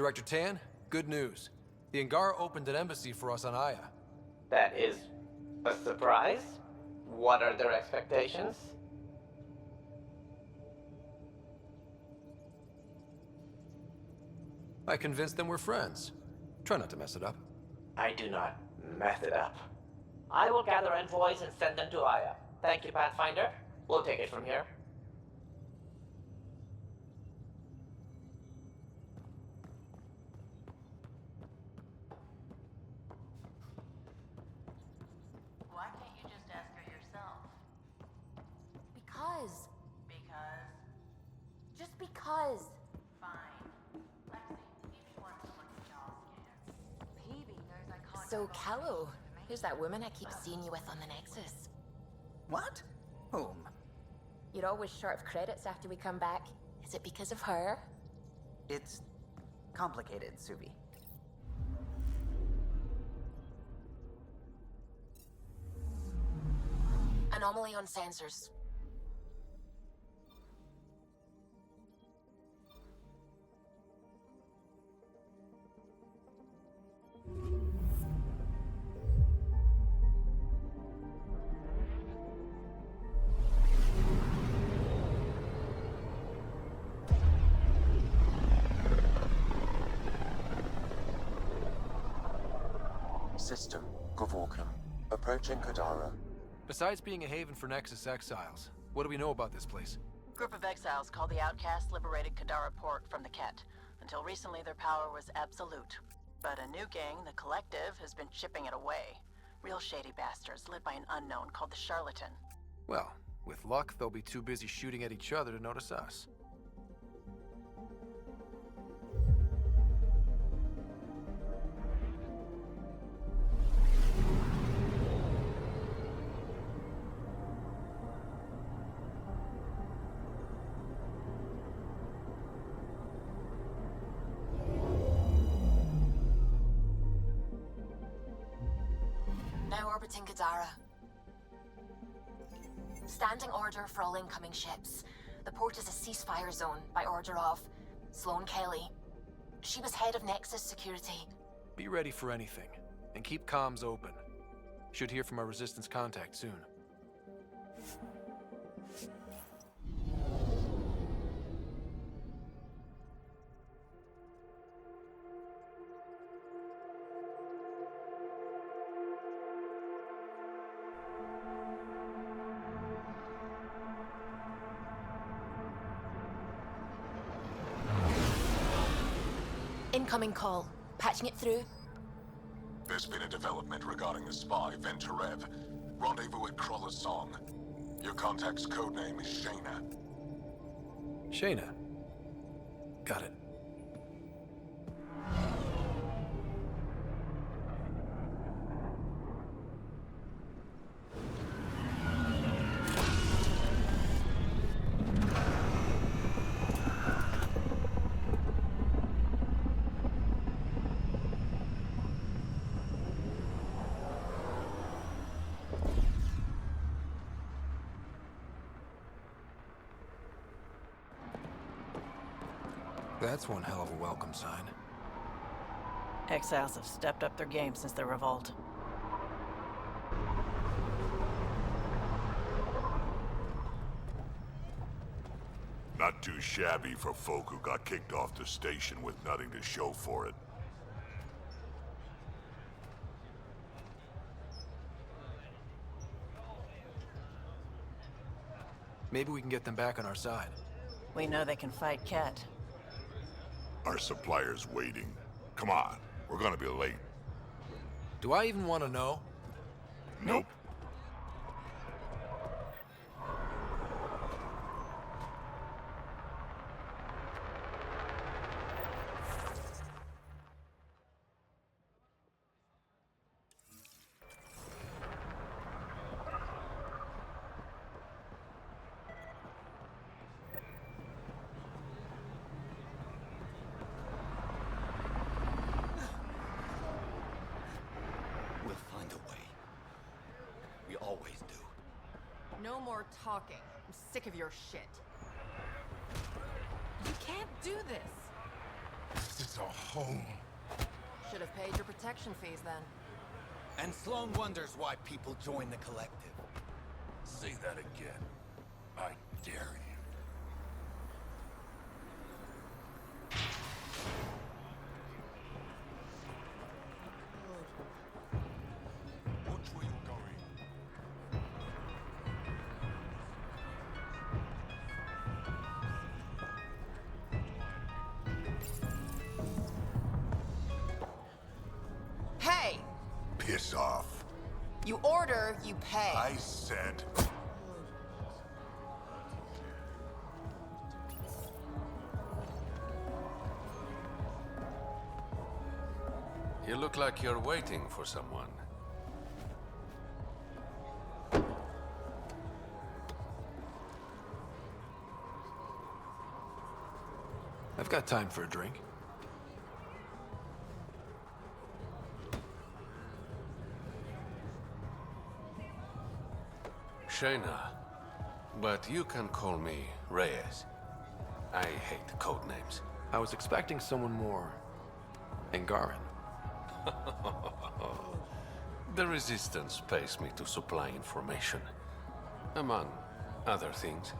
Director Tan, good news. The Angara opened an embassy for us on Aya. That is a surprise? What are their expectations? I convinced them we're friends. Try not to mess it up. I do not mess it up. I will gather envoys and send them to Aya. Thank you, Pathfinder. We'll take it from here. Why can't you just ask her yourself? Because. Because? Just because. Fine. Lexi, Phoebe wants to look at y'all scans. Phoebe knows I can't. So, Callow, who's that woman I keep seeing you with on the Nexus? What? Whom? You're always short of credits after we come back. Is it because of her? It's complicated, Subi. Anomaly on sensors. System, Gavorka. Approaching Kadara. Besides being a haven for Nexus exiles, what do we know about this place? Group of exiles called the Outcasts liberated Kadara Port from the Ket. Until recently, their power was absolute. But a new gang, the Collective, has been chipping it away. Real shady bastards led by an unknown called the Charlatan. Well, with luck, they'll be too busy shooting at each other to notice us. Now orbiting Kadara. Standing order for all incoming ships. The port is a ceasefire zone by order of Sloane Kelly. She was head of Nexus security. Be ready for anything, and keep comms open. Should hear from our Resistance contact soon. Incoming call. Patching it through. There's been a development regarding the spy, Venturev. Rendezvous at Crawler's Song. Your contact's codename is Shayna. Shayna. Got it. That's one hell of a welcome sign. Exiles have stepped up their game since the revolt. Not too shabby for folk who got kicked off the station with nothing to show for it. Maybe we can get them back on our side. We know they can fight Ket. Our supplier's waiting. Come on, we're gonna be late. Do I even want to know? Nope. We'll find a way. We always do. No more talking. I'm sick of your shit. You can't do this. This is a home. Should have paid your protection fees then. And Sloan wonders why people join the collective. Say that again. I dare you. Watch where you're going. Hey! Piss off. You order, you pay. I said... You look like you're waiting for someone. I've got time for a drink. Shayna, but you can call me Reyes. I hate code names. I was expecting someone more... Angaran. The Resistance pays me to supply information, among other things.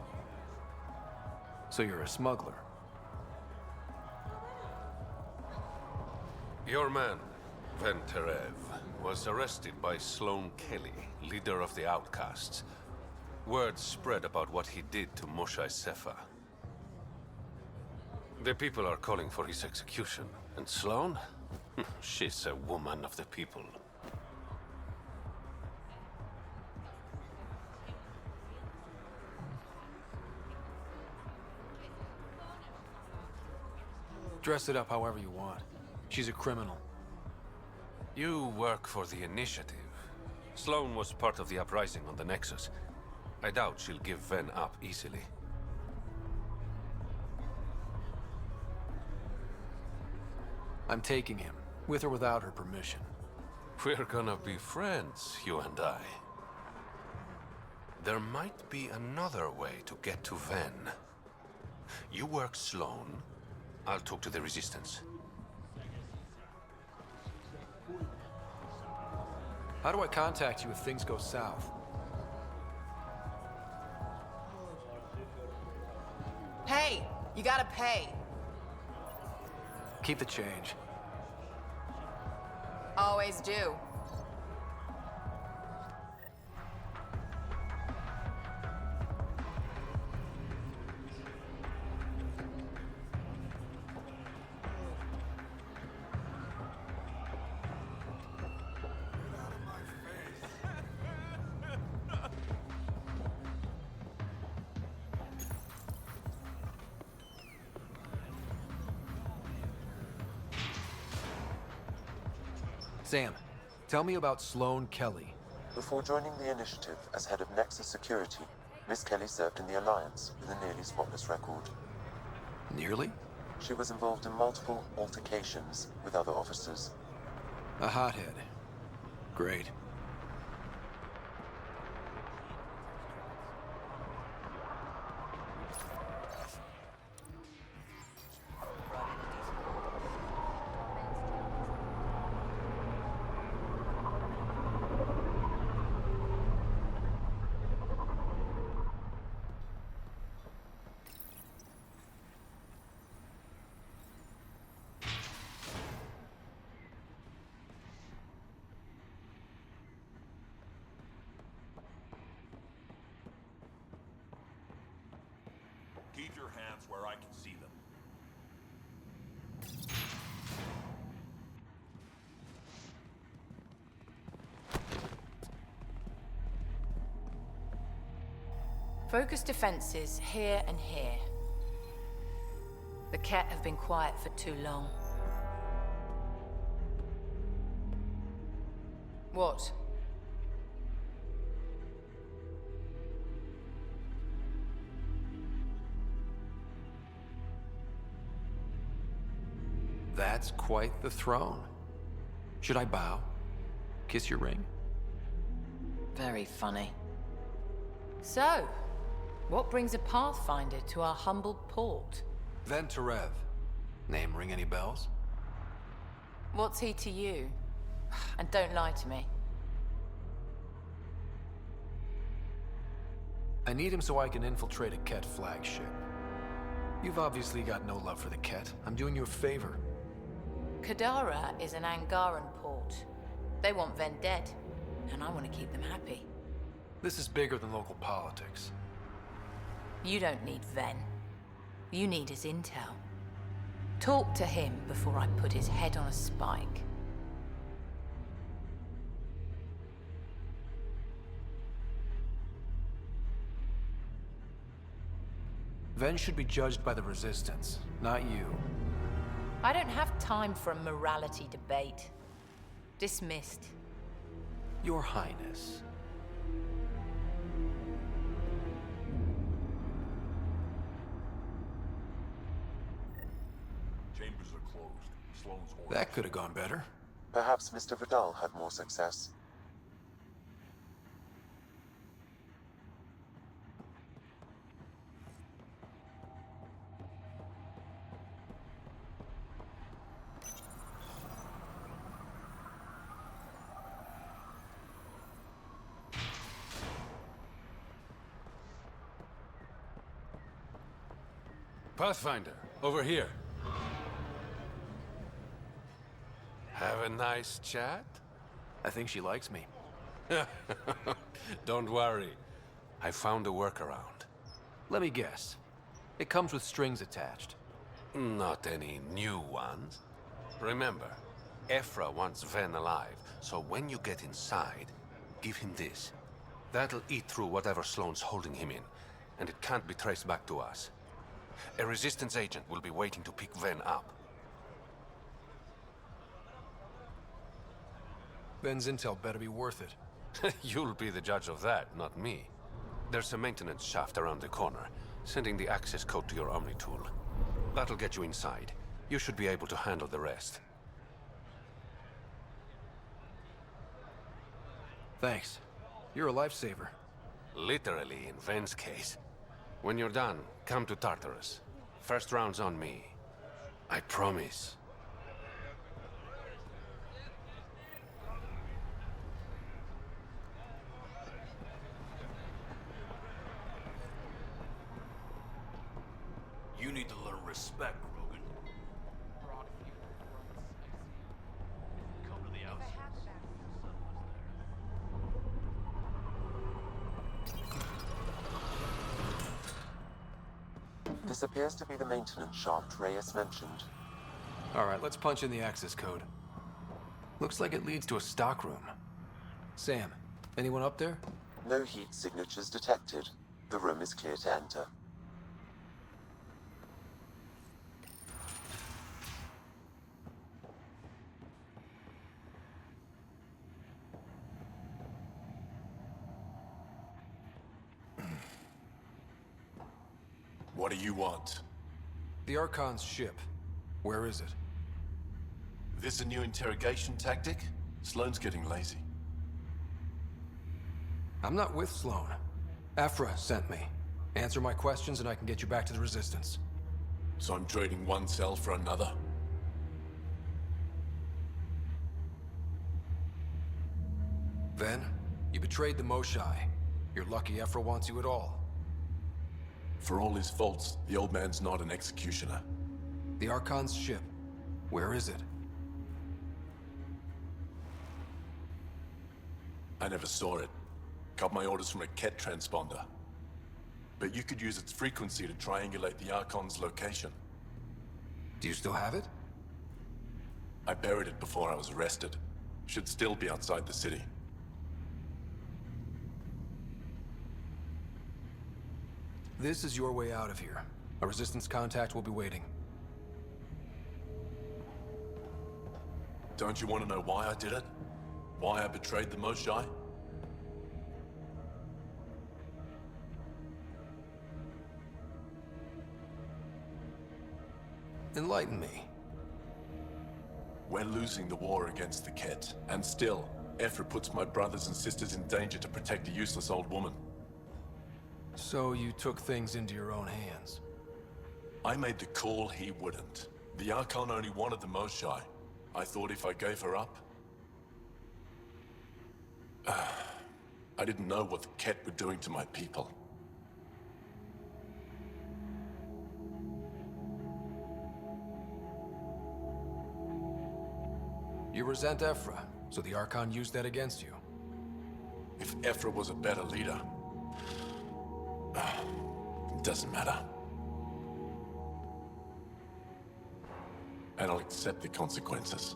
So you're a smuggler? Your man, Venterev, was arrested by Sloan Kelly, leader of the Outcasts. Word spread about what he did to Moshae Sefa. The people are calling for his execution. And Sloan? She's a woman of the people. Dress it up however you want. She's a criminal. You work for the Initiative. Sloan was part of the uprising on the Nexus. I doubt she'll give Ven up easily. I'm taking him, with or without her permission. We're gonna be friends, you and I. There might be another way to get to Ven. You work Sloan, I'll talk to the Resistance. How do I contact you if things go south? Hey! You gotta pay. Keep the change. Always do. Sam, tell me about Sloan Kelly. Before joining the Initiative as head of Nexus Security, Miss Kelly served in the Alliance with a nearly spotless record. Nearly? She was involved in multiple altercations with other officers. A hothead. Great. Keep your hands where I can see them. Focus defenses here and here. The Ket have been quiet for too long. What? That's quite the throne. Should I bow? Kiss your ring? Very funny. So, what brings a Pathfinder to our humble port? Venterev. Name ring any bells? What's he to you? And don't lie to me. I need him so I can infiltrate a Ket flagship. You've obviously got no love for the Ket. I'm doing you a favor. Kadara is an Angaran port. They want Ven dead, and I want to keep them happy. This is bigger than local politics. You don't need Ven. You need his intel. Talk to him before I put his head on a spike. Ven should be judged by the Resistance, not you. I don't have time for a morality debate. Dismissed. Your Highness. Chambers are closed. Sloane's orders. That could have gone better. Perhaps Mr. Vidal had more success. Pathfinder, over here. Have a nice chat? I think she likes me. Don't worry. I found a workaround. Let me guess. It comes with strings attached. Not any new ones. Remember, Ephra wants Ven alive, so when you get inside, give him this. That'll eat through whatever Sloane's holding him in, and it can't be traced back to us. A Resistance agent will be waiting to pick Ven up. Ven's intel better be worth it. You'll be the judge of that, not me. There's a maintenance shaft around the corner, sending the access code to your Omni tool. That'll get you inside. You should be able to handle the rest. Thanks. You're a lifesaver. Literally, in Ven's case. When you're done, come to Tartarus. First round's on me. I promise. You need to learn respect, Rogan. Come to the outside. This appears to be the maintenance shaft Reyes mentioned. Alright, let's punch in the access code. Looks like it leads to a stockroom. Sam, anyone up there? No heat signatures detected. The room is clear to enter. What do you want? The Archon's ship. Where is it? This a new interrogation tactic? Sloane's getting lazy. I'm not with Sloane. Ephra sent me. Answer my questions and I can get you back to the Resistance. So I'm trading one cell for another? Ven, you betrayed the Moshai. You're lucky Ephra wants you at all. For all his faults, the old man's not an executioner. The Archon's ship. Where is it? I never saw it. Got my orders from a Ket transponder. But you could use its frequency to triangulate the Archon's location. Do you still have it? I buried it before I was arrested. Should still be outside the city. This is your way out of here. A Resistance contact will be waiting. Don't you want to know why I did it? Why I betrayed the Moshai? Enlighten me. We're losing the war against the Ket, and still, Ephra puts my brothers and sisters in danger to protect a useless old woman. So you took things into your own hands. I made the call he wouldn't. The Archon only wanted the Moshai. I thought if I gave her up... I didn't know what the Ket were doing to my people. You resent Ephra, so the Archon used that against you. If Ephra was a better leader... it doesn't matter. And I'll accept the consequences.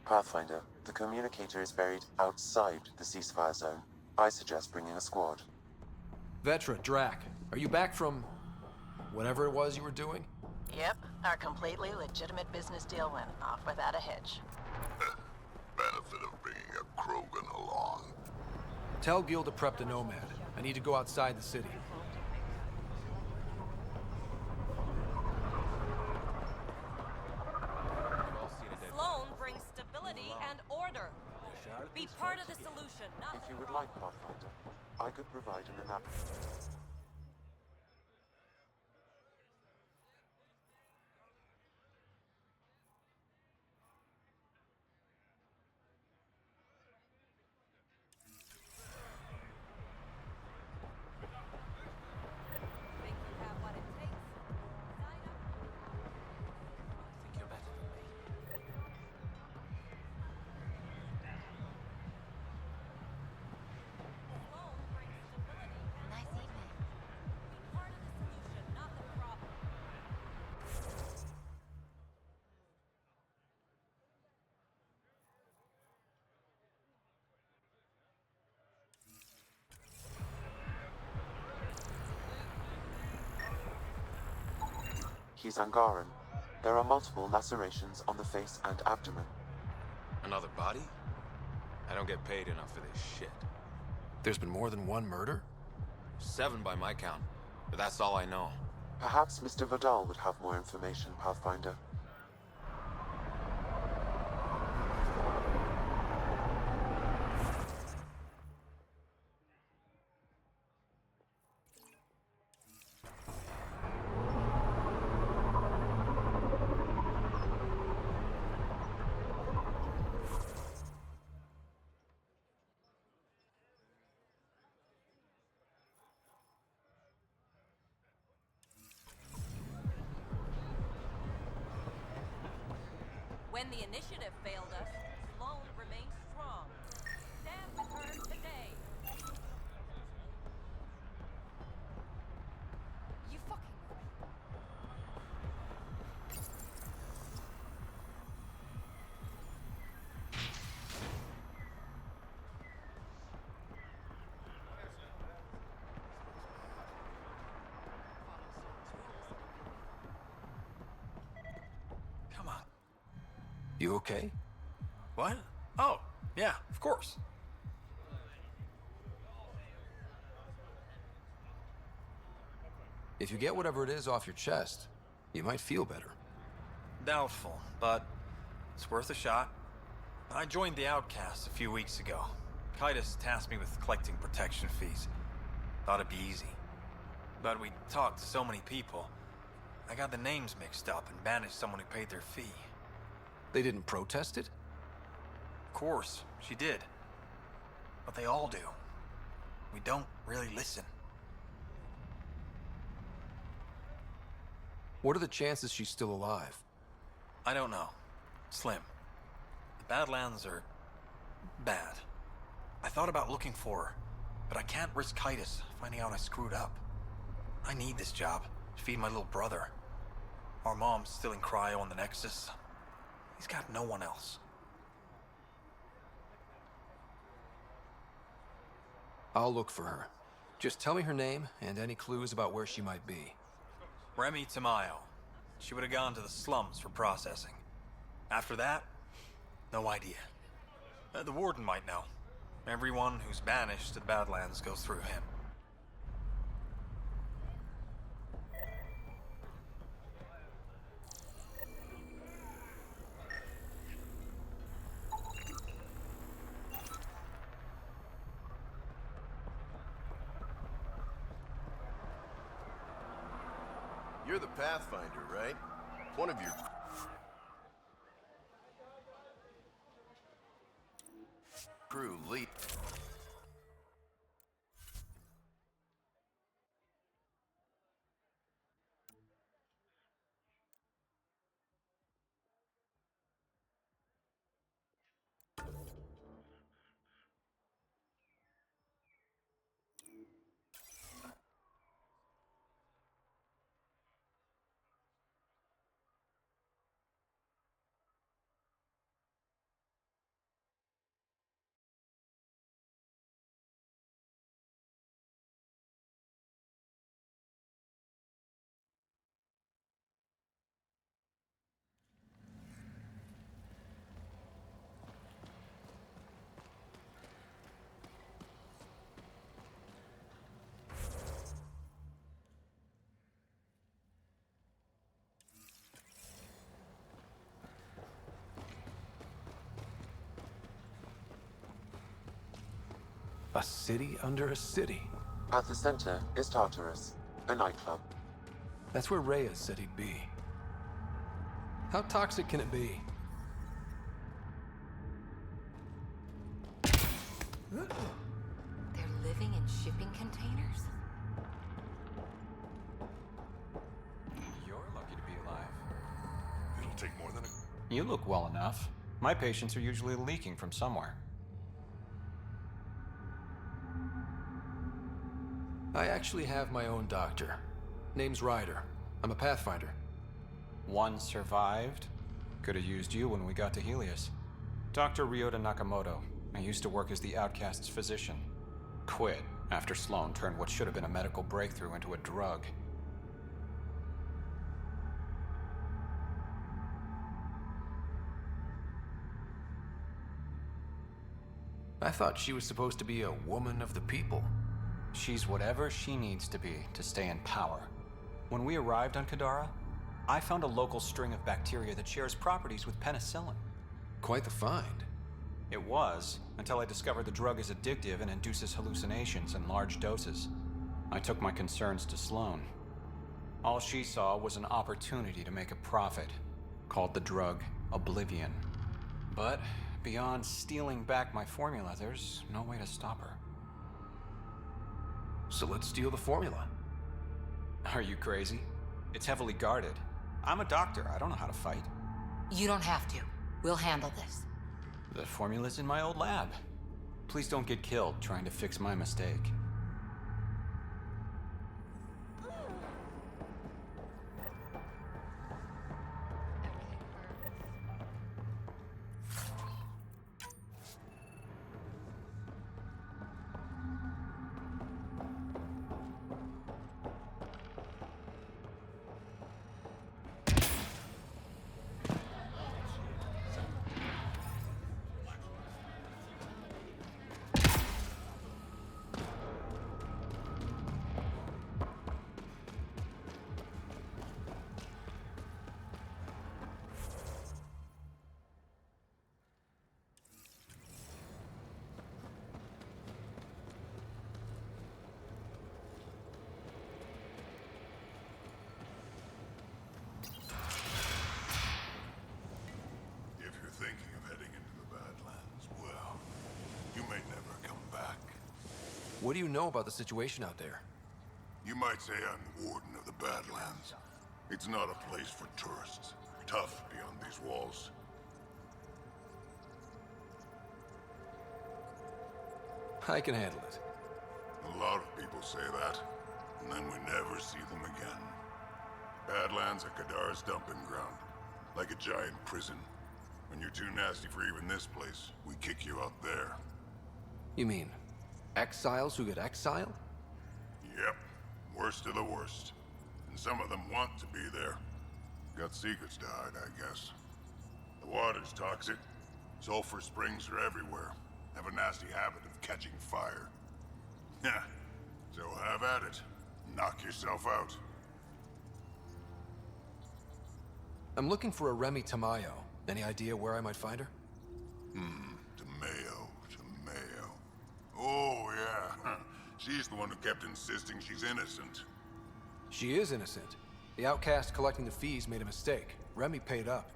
Pathfinder, the communicator is buried outside the ceasefire zone. I suggest bringing a squad. Vetra, Drac, are you back from... whatever it was you were doing? Yep, our completely legitimate business deal went off without a hitch. Benefit of bringing a Krogan along. Tell Gil to prep the Nomad. I need to go outside the city. Sloan brings stability and order. Be part of the solution, not If you would like, Pathfinder, I could provide an analysis. think you have what it takes. Sign up. Sloan brings stability and Nice order. evening. Be part of the solution, not the problem. He's Angaran. There are multiple lacerations on the face and abdomen. Another body? I don't get paid enough for this shit. There's been more than one murder? 7 by my count, but that's all I know. Perhaps Mr. Vidal would have more information, Pathfinder. When the initiative failed us, Sloan remains strong. Stand with her today. You fucking with me. Come on. You okay? What? Oh, yeah, of course. If you get whatever it is off your chest, you might feel better. Doubtful, but it's worth a shot. I joined the Outcasts a few weeks ago. Kaitis tasked me with collecting protection fees. Thought it'd be easy. But we talked to so many people. I got the names mixed up and banished someone who paid their fee. They didn't protest it? Of course, she did. But they all do. We don't really listen. What are the chances she's still alive? I don't know. Slim. The Badlands are... bad. I thought about looking for her, but I can't risk Kaitis finding out I screwed up. I need this job to feed my little brother. Our mom's still in cryo on the Nexus. He's got no one else. I'll look for her. Just tell me her name and any clues about where she might be. Remy Tamayo. She would have gone to the slums for processing. After that, no idea. The Warden might know. Everyone who's banished to the Badlands goes through him. You're the Pathfinder, right? One of your... crew lead... A city under a city. At the center is Tartarus, a nightclub. That's where Reyes said he'd be. How toxic can it be? They're living in shipping containers? You're lucky to be alive. It'll take more than a... You look well enough. My patients are usually leaking from somewhere. I actually have my own doctor. Name's Ryder. I'm a Pathfinder. One survived. Could have used you when we got to Helios. Dr. Ryota Nakamoto. I used to work as the Outcast's physician. Quit after Sloan turned what should have been a medical breakthrough into a drug. I thought she was supposed to be a woman of the people. She's whatever she needs to be to stay in power. When we arrived on Kadara, I found a local string of bacteria that shares properties with penicillin. Quite the find. It was, until I discovered the drug is addictive and induces hallucinations in large doses. I took my concerns to Sloan. All she saw was an opportunity to make a profit, called the drug Oblivion. But beyond stealing back my formula, there's no way to stop her. So let's steal the formula. Are you crazy? It's heavily guarded. I'm a doctor. I don't know how to fight. You don't have to. We'll handle this. The formula's in my old lab. Please don't get killed trying to fix my mistake. What do you know about the situation out there? You might say I'm the warden of the Badlands. It's not a place for tourists. Tough beyond these walls. I can handle it. A lot of people say that, and then we never see them again. Badlands are Kadara's dumping ground, like a giant prison. When you're too nasty for even this place, we kick you out there. You mean exiles who get exiled? Yep, worst of the worst. And some of them want to be there. Got secrets to hide, I guess. The water's toxic. Sulfur springs are everywhere. Have a nasty habit of catching fire. Yeah, so have at it. Knock yourself out. I'm looking for a Remy Tamayo. Any idea where I might find her? Tamayo. Oh, yeah. She's the one who kept insisting she's innocent. She is innocent. The outcast collecting the fees made a mistake. Remy paid up.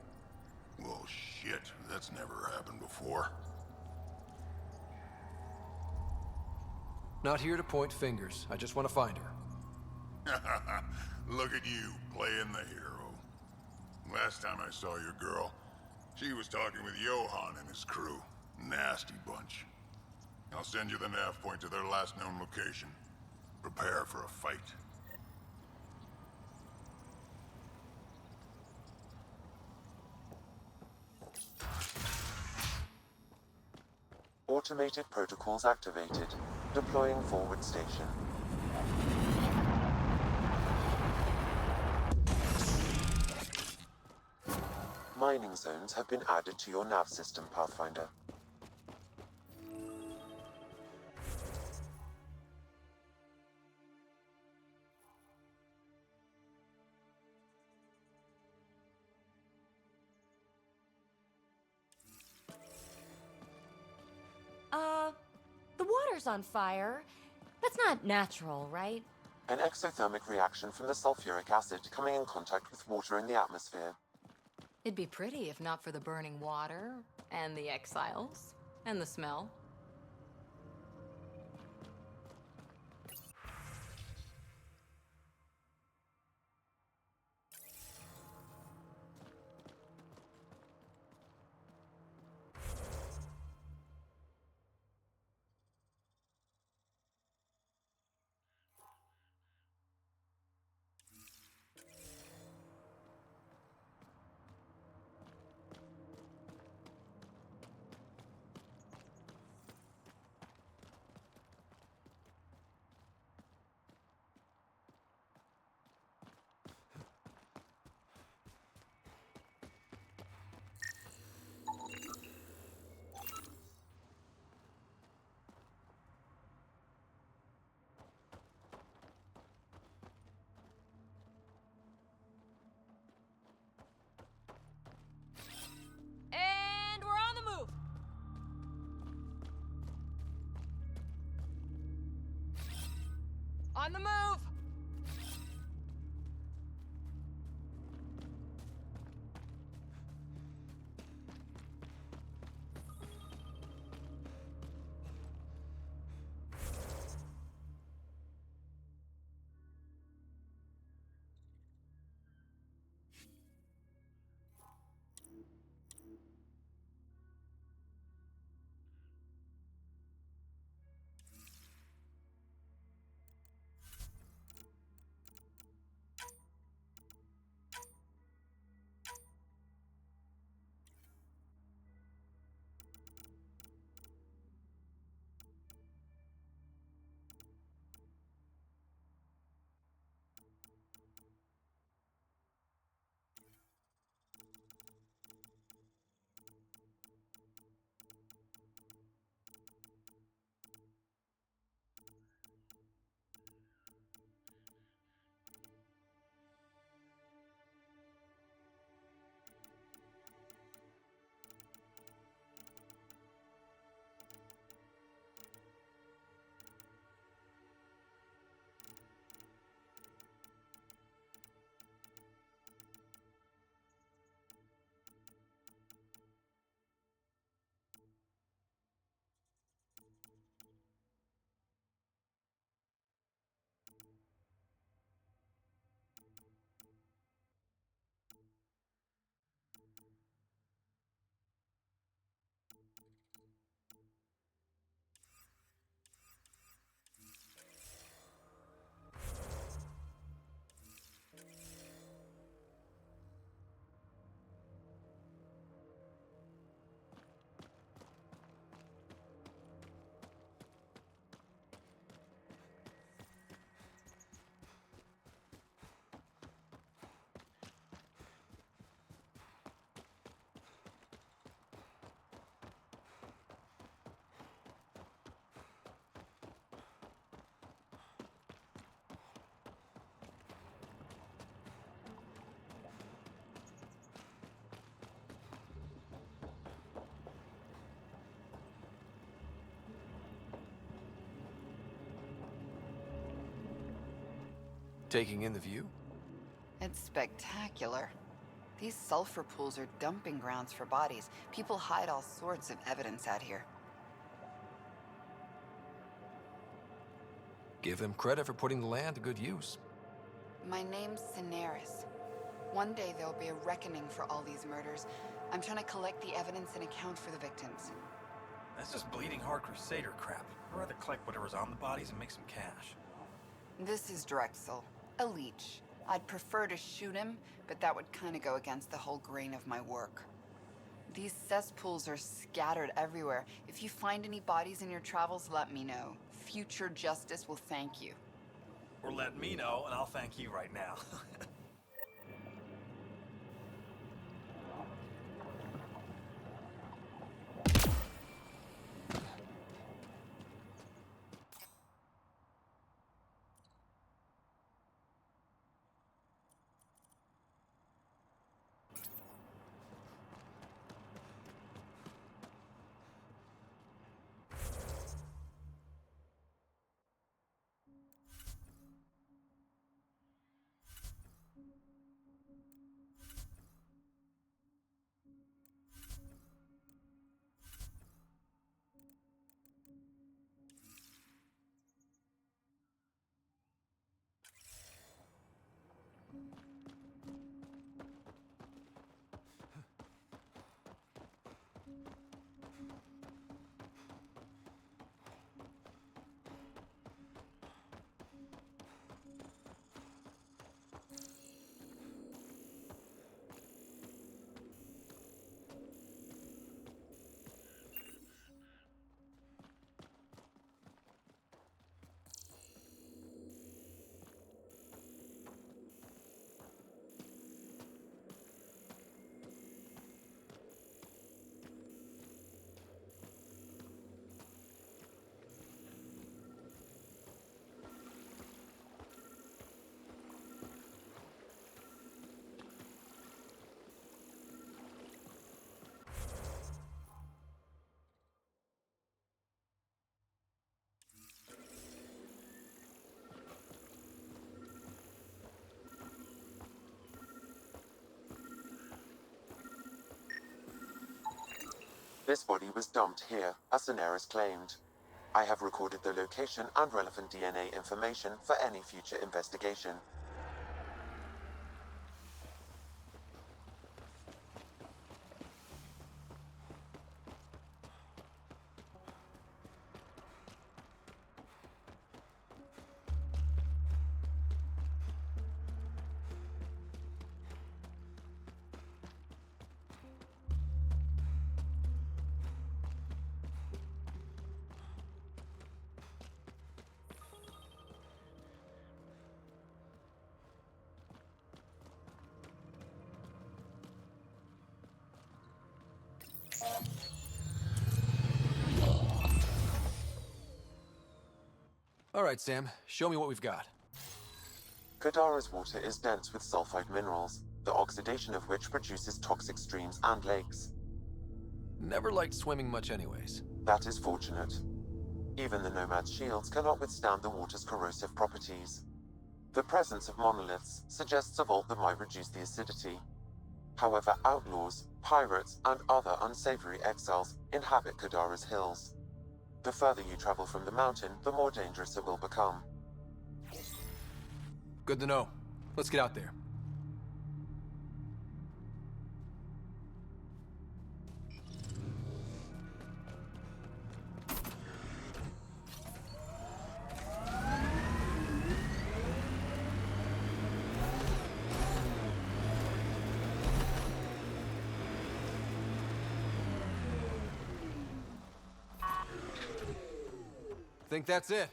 Well, shit. That's never happened before. Not here to point fingers. I just want to find her. Look at you, playing the hero. Last time I saw your girl, she was talking with Johann and his crew. Nasty bunch. I'll send you the nav point to their last known location. Prepare for a fight. Automated protocols activated. Deploying forward station. Mining zones have been added to your nav system, Pathfinder. The water's on fire. That's not natural, right? An exothermic reaction from the sulfuric acid coming in contact with water in the atmosphere. It'd be pretty if not for the burning water, and the exiles, and the smell. And we're on the move. On the move. Taking in the view? It's spectacular. These sulfur pools are dumping grounds for bodies. People hide all sorts of evidence out here. Give him credit for putting the land to good use. My name's Cineris. One day there'll be a reckoning for all these murders. I'm trying to collect the evidence and account for the victims. That's just bleeding heart crusader crap. I'd rather collect whatever's on the bodies and make some cash. This is Drexel, a leech. I'd prefer to shoot him, but that would kind of go against the whole grain of my work. These cesspools are scattered everywhere. If you find any bodies in your travels, let me know. Future justice will thank you. Or let me know, and I'll thank you right now. This body was dumped here, as Cineris claimed. I have recorded the location and relevant DNA information for any future investigation. All right, Sam. Show me what we've got. Kadara's water is dense with sulfide minerals, the oxidation of which produces toxic streams and lakes. Never liked swimming much anyways. That is fortunate. Even the Nomad's shields cannot withstand the water's corrosive properties. The presence of monoliths suggests a vault that might reduce the acidity. However, outlaws, pirates, and other unsavory exiles inhabit Kadara's hills. The further you travel from the mountain, the more dangerous it will become. Good to know. Let's get out there. Think that's it.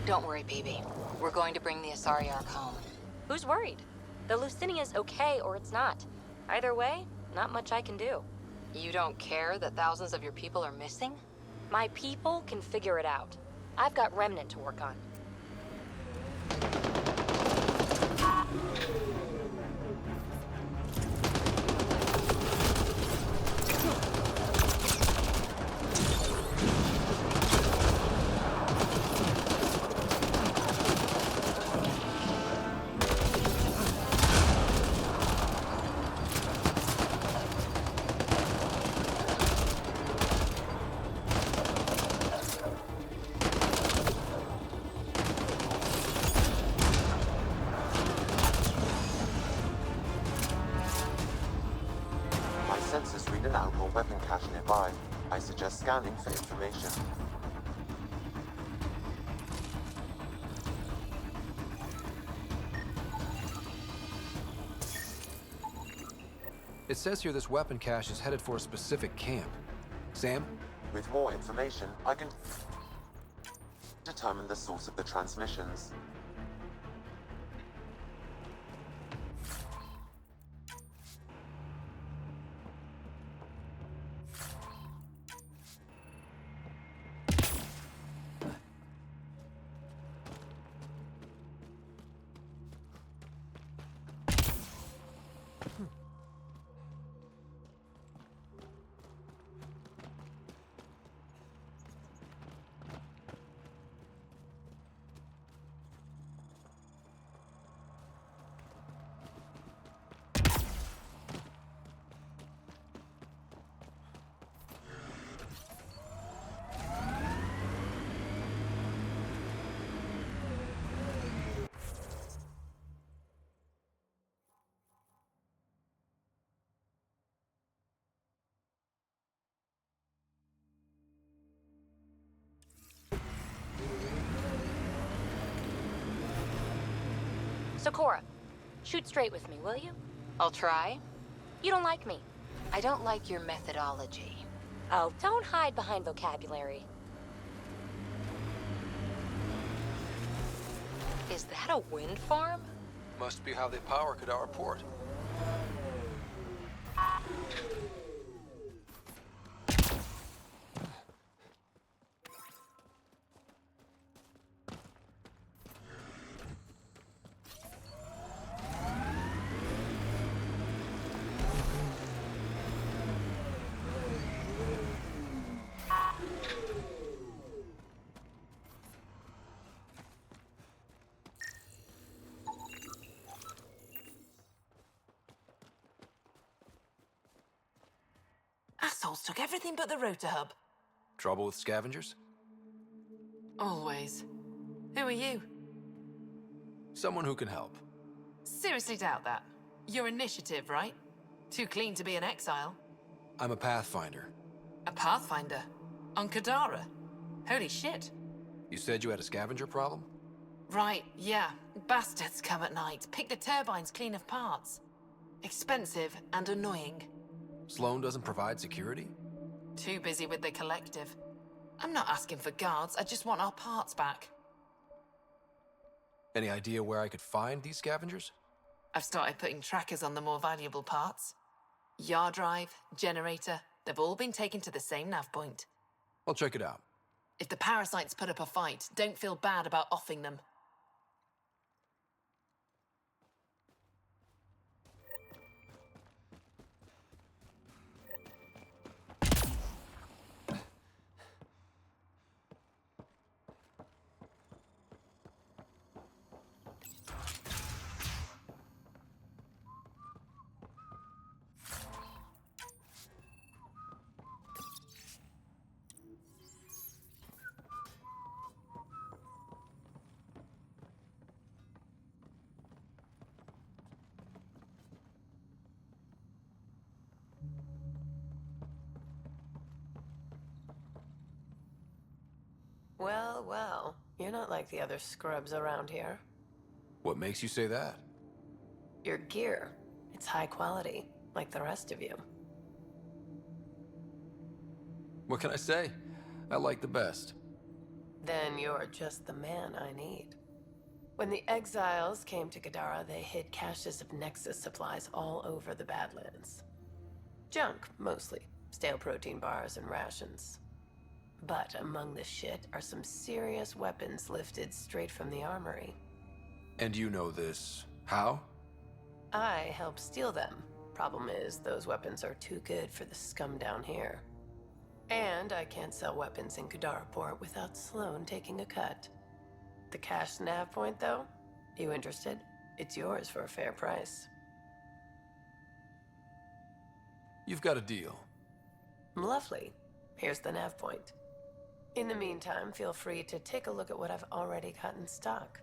Don't worry, baby. We're going to bring the Asari Ark home. Who's worried? The Lucinia's okay or it's not. Either way, not much I can do. You don't care that thousands of your people are missing? My people can figure it out. I've got Remnant to work on. Sensors read an outlaw weapon cache nearby. I suggest scanning for information. It says here this weapon cache is headed for a specific camp. Sam? With more information, I can determine the source of the transmissions. So Cora, shoot straight with me, will you? I'll try. You don't like me. I don't like your methodology. Oh, don't hide behind vocabulary. Is that a wind farm? Must be how they power Kadara Port. Assholes took everything but the rotor hub. Trouble with scavengers? Always. Who are you? Someone who can help. Seriously doubt that. Your initiative, right? Too clean to be an exile. I'm a Pathfinder. A Pathfinder? On Kadara? Holy shit. You said you had a scavenger problem? Right, yeah. Bastards come at night, pick the turbines clean of parts. Expensive and annoying. Sloan doesn't provide security? Too busy with the collective. I'm not asking for guards, I just want our parts back. Any idea where I could find these scavengers? I've started putting trackers on the more valuable parts. Yard drive, generator, they've all been taken to the same nav point. I'll check it out. If the parasites put up a fight, don't feel bad about offing them. Well, well. You're not like the other scrubs around here. What makes you say that? Your gear. It's high quality, like the rest of you. What can I say? I like the best. then you're just the man I need. When the exiles came to Kadara, they hid caches of Nexus supplies all over the Badlands. Junk, mostly. Stale protein bars and rations. But among the shit are some serious weapons lifted straight from the armory. And you know this. How? I helped steal them. Problem is, those weapons are too good for the scum down here. And I can't sell weapons in Kadaraport without Sloan taking a cut. The cash nav point, though? You interested? It's yours for a fair price. You've got a deal. Lovely. Here's the nav point. In the meantime, feel free to take a look at what I've already got in stock.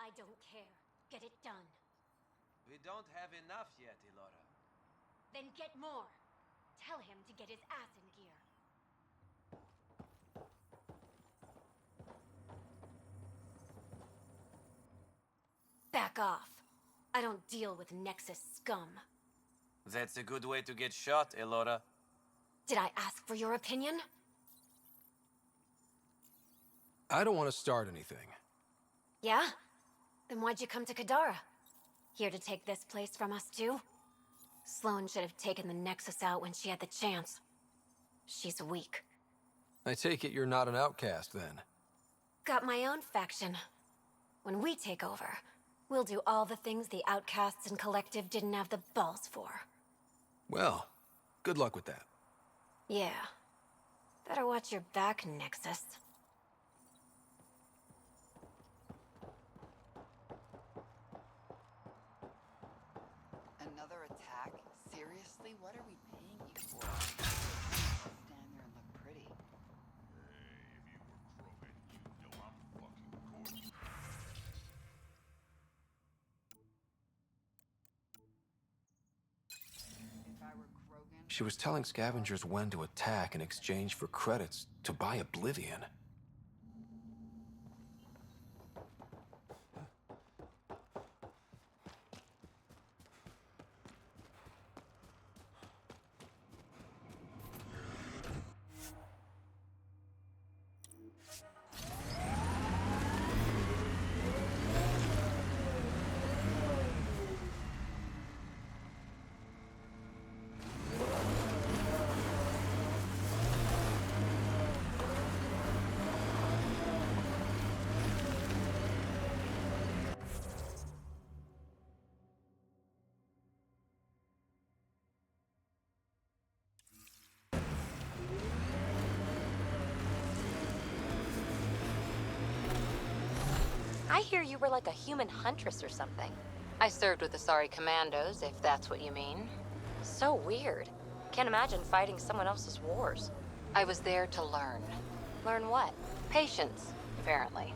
I don't care. Get it done. We don't have enough yet, Elora. Then get more. Tell him to get his ass in gear. Back off. I don't deal with Nexus scum. That's a good way to get shot, Elora. Did I ask for your opinion? I don't want to start anything. Yeah? Then why'd you come to Kadara? Here to take this place from us too? Sloan should have taken the Nexus out when she had the chance. She's weak. I take it you're not an outcast, then. Got my own faction. When we take over, we'll do all the things the outcasts and Collective didn't have the balls for. Well, good luck with that. Yeah. Better watch your back, Nexus. Another attack? Seriously? What are we paying you for? Stand there and look pretty. If I were Krogan... She was telling scavengers when to attack in exchange for credits to buy Oblivion. I hear you were like a human huntress or something. I served with the Sorry Commandos, if that's what you mean. So weird. Can't imagine fighting someone else's wars. I was there to learn. Learn what? Patience, apparently.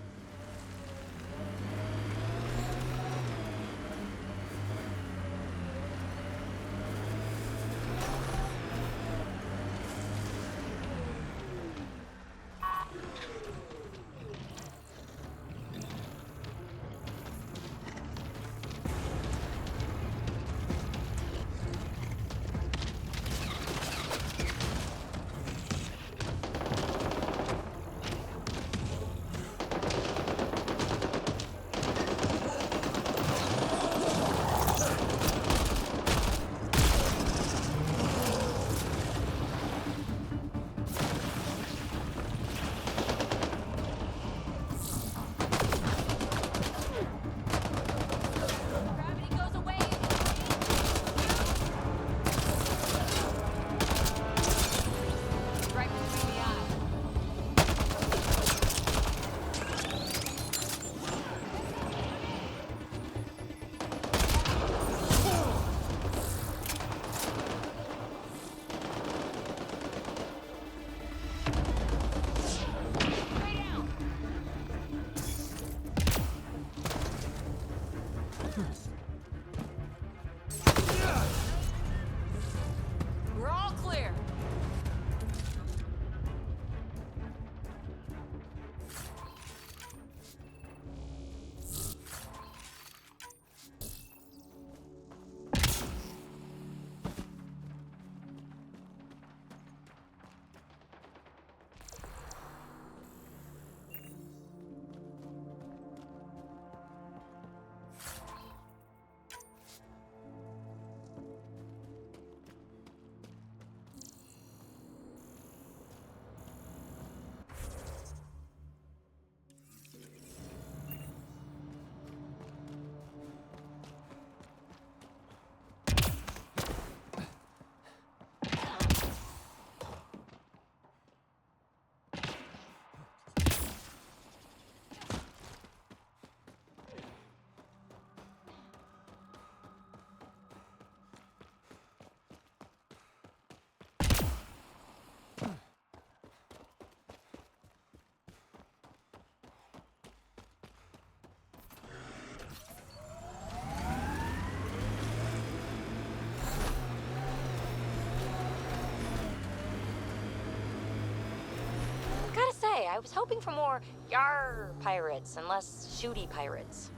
was hoping for more yar pirates and less shooty pirates.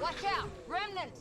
Watch out! Remnant!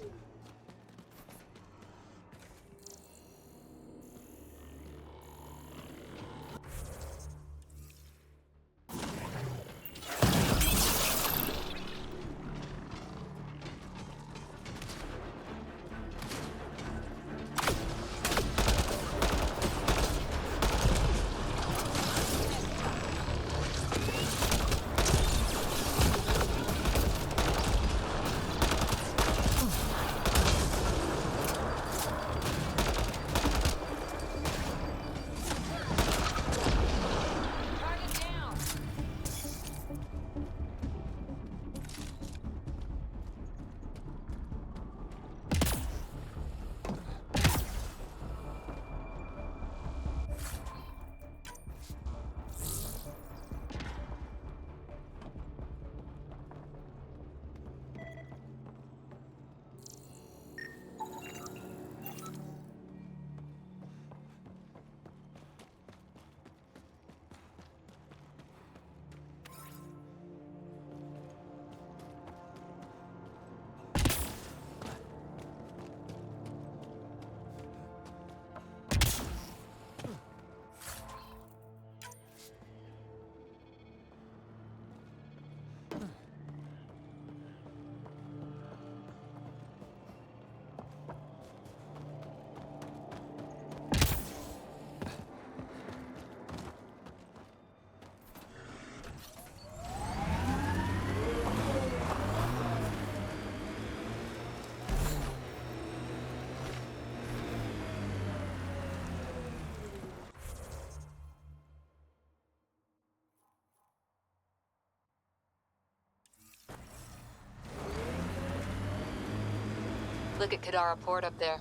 Look at Kadara Port up there.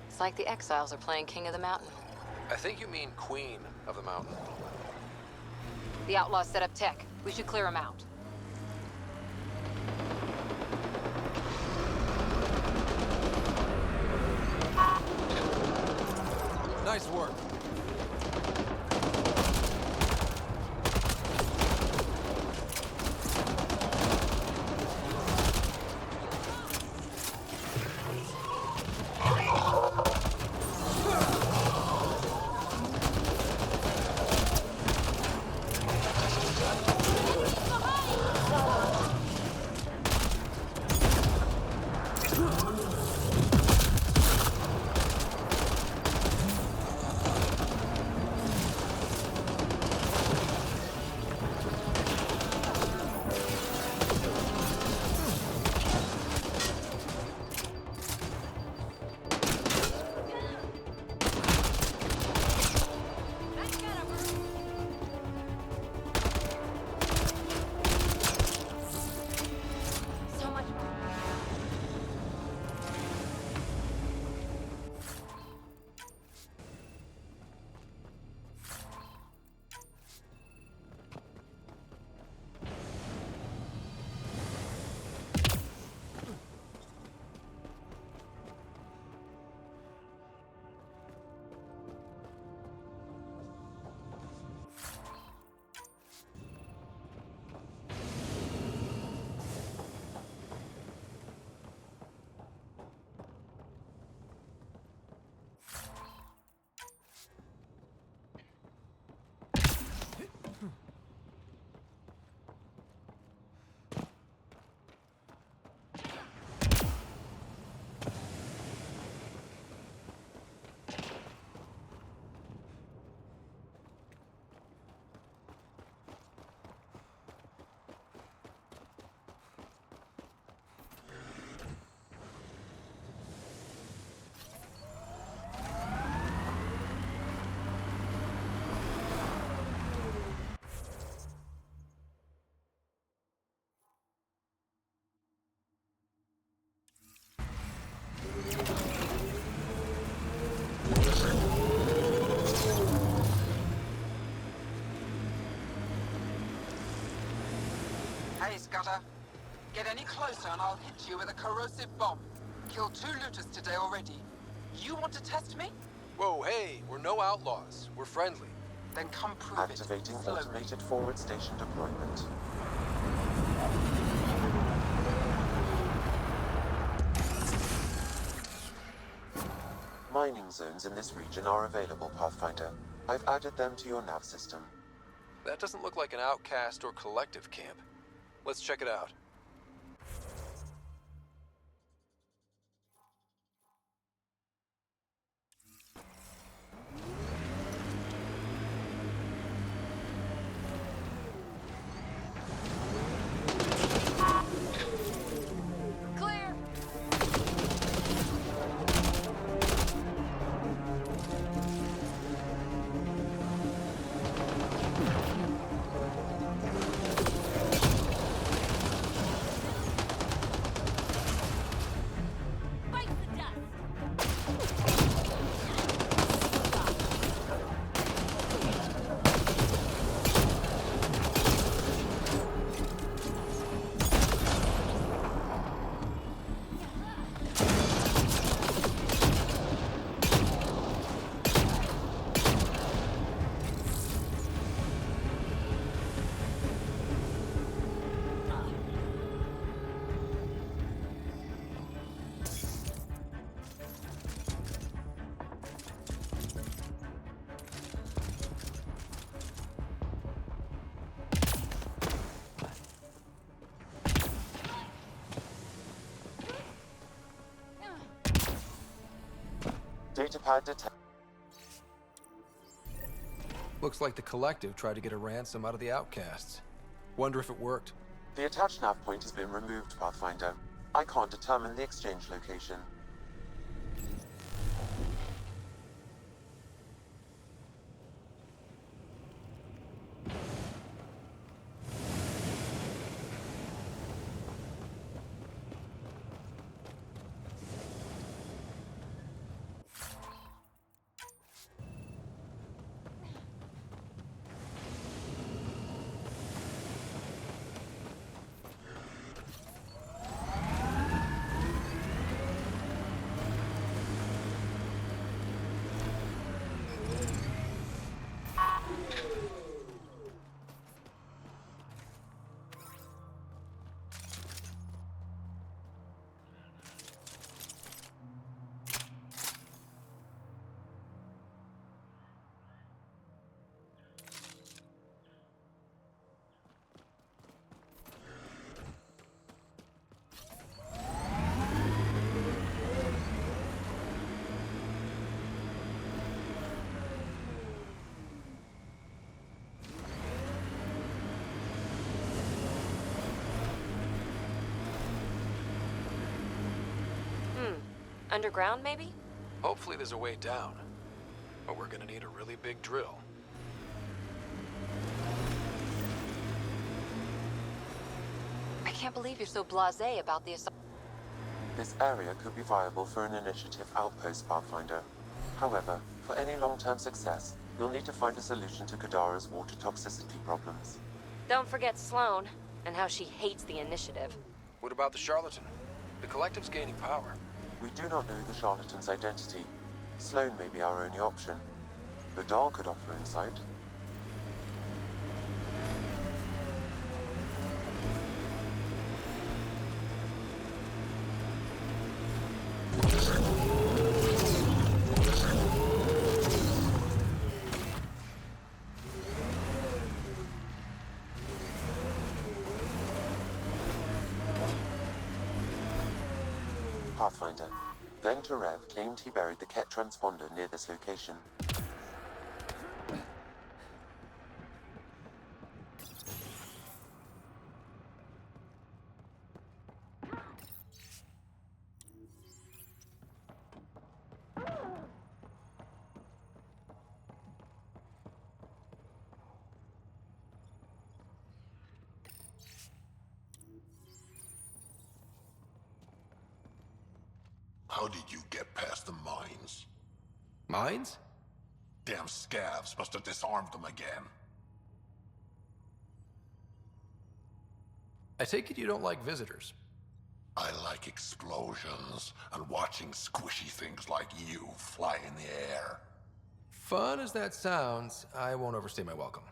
It's like the exiles are playing King of the Mountain. I think you mean Queen of the Mountain. The outlaws set up tech. We should clear them out. Nice work. Hey, Scudder. Get any closer and I'll hit you with a corrosive bomb. Killed 2 looters today already. You want to test me? Whoa, hey, we're no outlaws. We're friendly. Then come prove Activating it. Slowly. automated forward station deployment. Mining zones in this region are available, Pathfinder. I've added them to your nav system. That doesn't look like an outcast or collective camp. Let's check it out. Clear! Datapad detect. Looks like the collective tried to get a ransom out of the outcasts. Wonder if it worked. The attached nav point has been removed, Pathfinder. I can't determine the exchange location. Underground, maybe? Hopefully there's a way down. But we're gonna need a really big drill. I can't believe you're so blasé about the assault. This area could be viable for an initiative outpost, Pathfinder. However, for any long-term success, you'll need to find a solution to Kadara's water toxicity problems. Don't forget Sloane, and how she hates the initiative. What about the charlatan? The collective's gaining power. We do not know the charlatan's identity. Sloane may be our only option. The doll could offer insight. Pathfinder. Vengtarev claimed he buried the Ket transponder near this location. How did you get past the mines? Mines? Damn scavs must have disarmed them again. I take it you don't like visitors. I like explosions and watching squishy things like you fly in the air. Fun as that sounds, I won't overstay my welcome.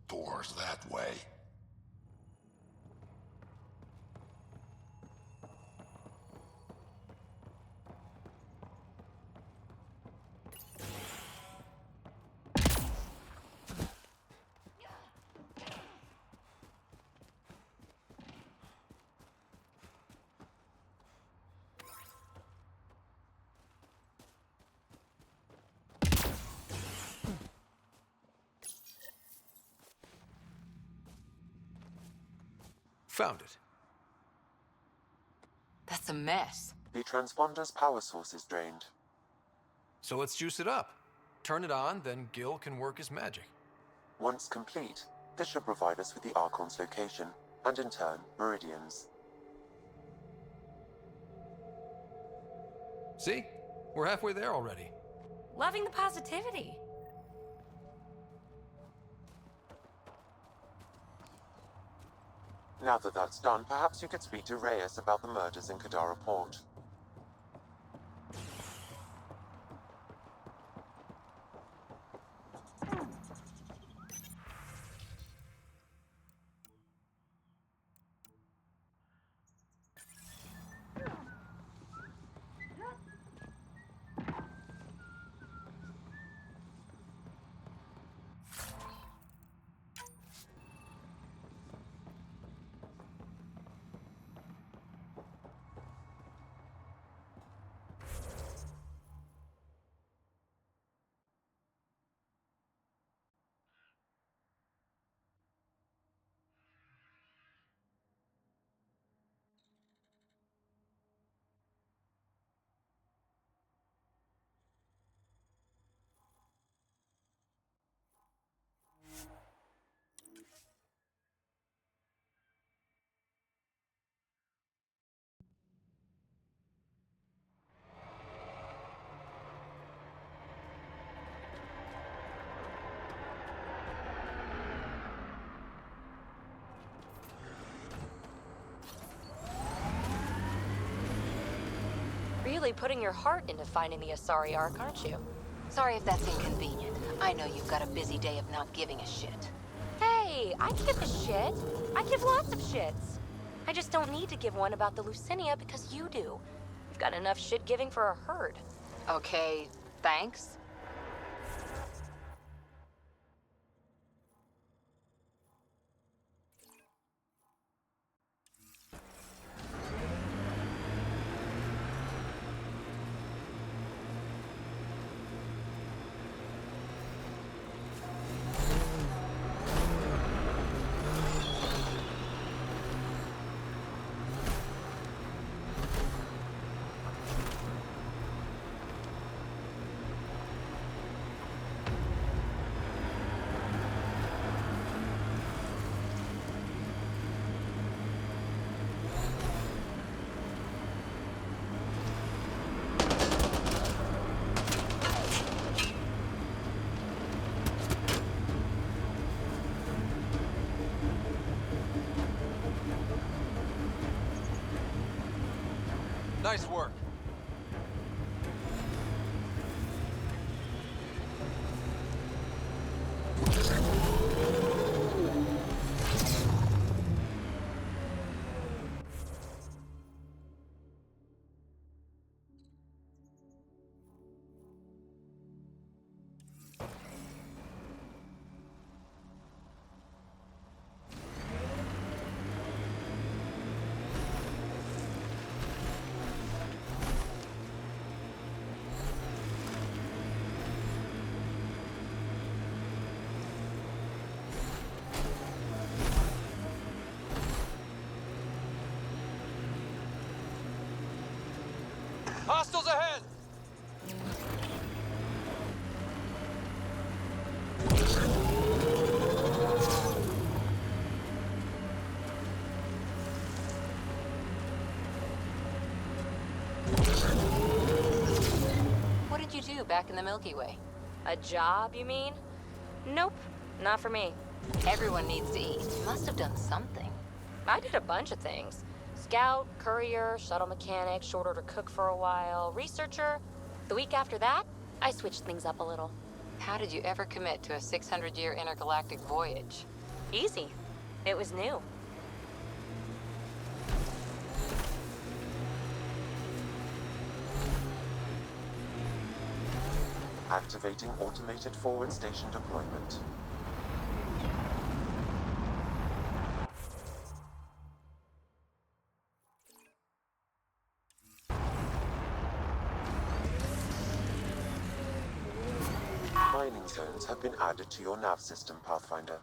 Thor's that way. Found it. That's a mess. The transponder's power source is drained. So let's juice it up. Turn it on, then Gil can work his magic. Once complete, this should provide us with the Archon's location, and in turn, Meridian's. See? We're halfway there already. Loving the positivity. Now that that's done, perhaps you could speak to Reyes about the murders in Kadara Port. Really putting your heart into finding the Asari Ark, aren't you? Sorry if that's inconvenient. I know you've got a busy day of not giving a shit. Hey, I give a shit. I give lots of shits. I just don't need to give one about the Lucinia because you do. You've got enough shit giving for a herd. Okay, thanks. Nice work. Hostiles ahead! What did you do back in the Milky Way? A job, you mean? Nope, not for me. Everyone needs to eat. You must have done something. I did a bunch of things. Scout, courier, shuttle mechanic, short order cook for a while, researcher. The week after that, I switched things up a little. How did you ever commit to a 600-year intergalactic voyage? Easy. It was new. Activating automated forward station deployment. Mining zones have been added to your nav system, Pathfinder.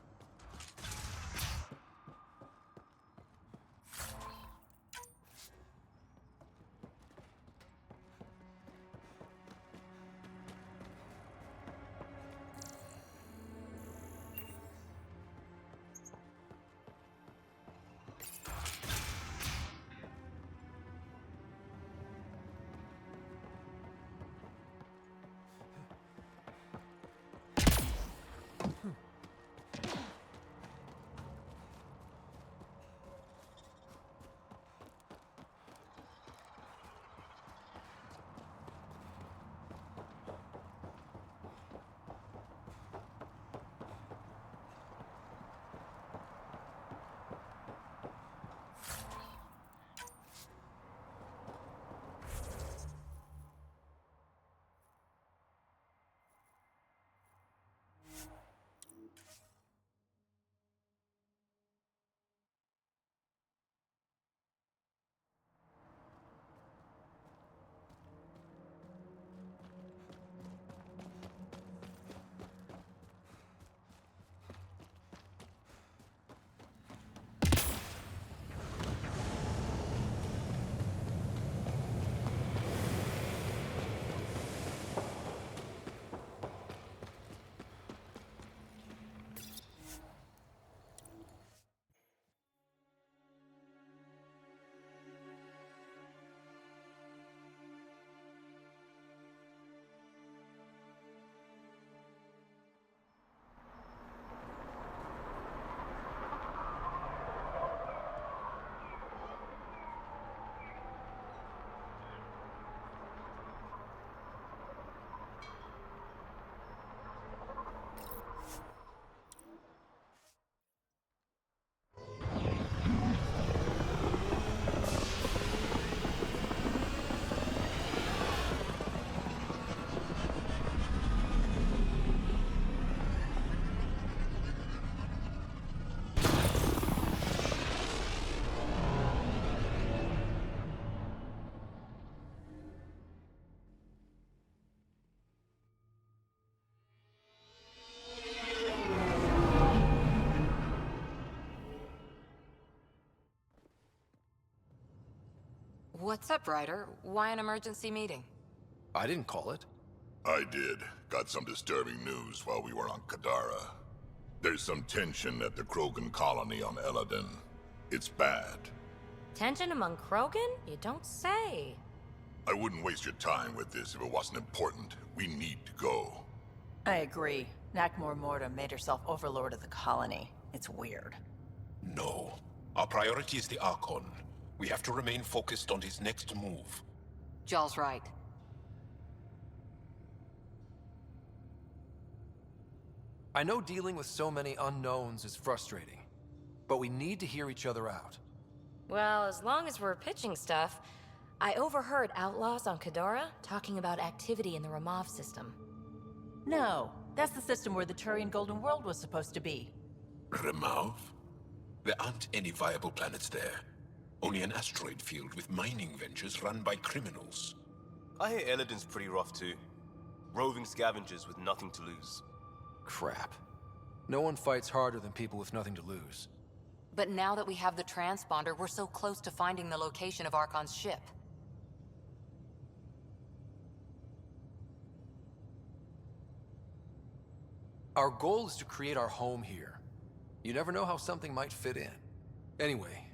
What's up, Ryder? Why an emergency meeting? I didn't call it. I did. Got some disturbing news while we were on Kadara. There's some tension at the Krogan colony on Eladon. It's bad. Tension among Krogan? You don't say. I wouldn't waste your time with this if it wasn't important. We need to go. I agree. Nakmor Morta made herself overlord of the colony. It's weird. No. Our priority is the Archon. We have to remain focused on his next move. Jall's right. I know dealing with so many unknowns is frustrating, but we need to hear each other out. Well, as long as we're pitching stuff, I overheard outlaws on Kadara talking about activity in the Ramov system. No, that's the system where the Turian Golden World was supposed to be. Ramov? There aren't any viable planets there. Only an asteroid field with mining ventures run by criminals. I hear Eladon's pretty rough too. Roving scavengers with nothing to lose. Crap. No one fights harder than people with nothing to lose. But now that we have the transponder, we're so close to finding the location of Archon's ship. Our goal is to create our home here. You never know how something might fit in. Anyway,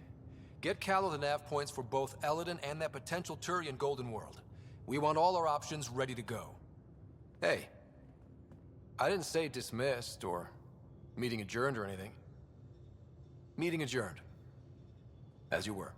get Callow the nav points for both Eladon and that potential Turian Golden World. We want all our options ready to go. Hey, I didn't say dismissed or meeting adjourned or anything. Meeting adjourned. As you were.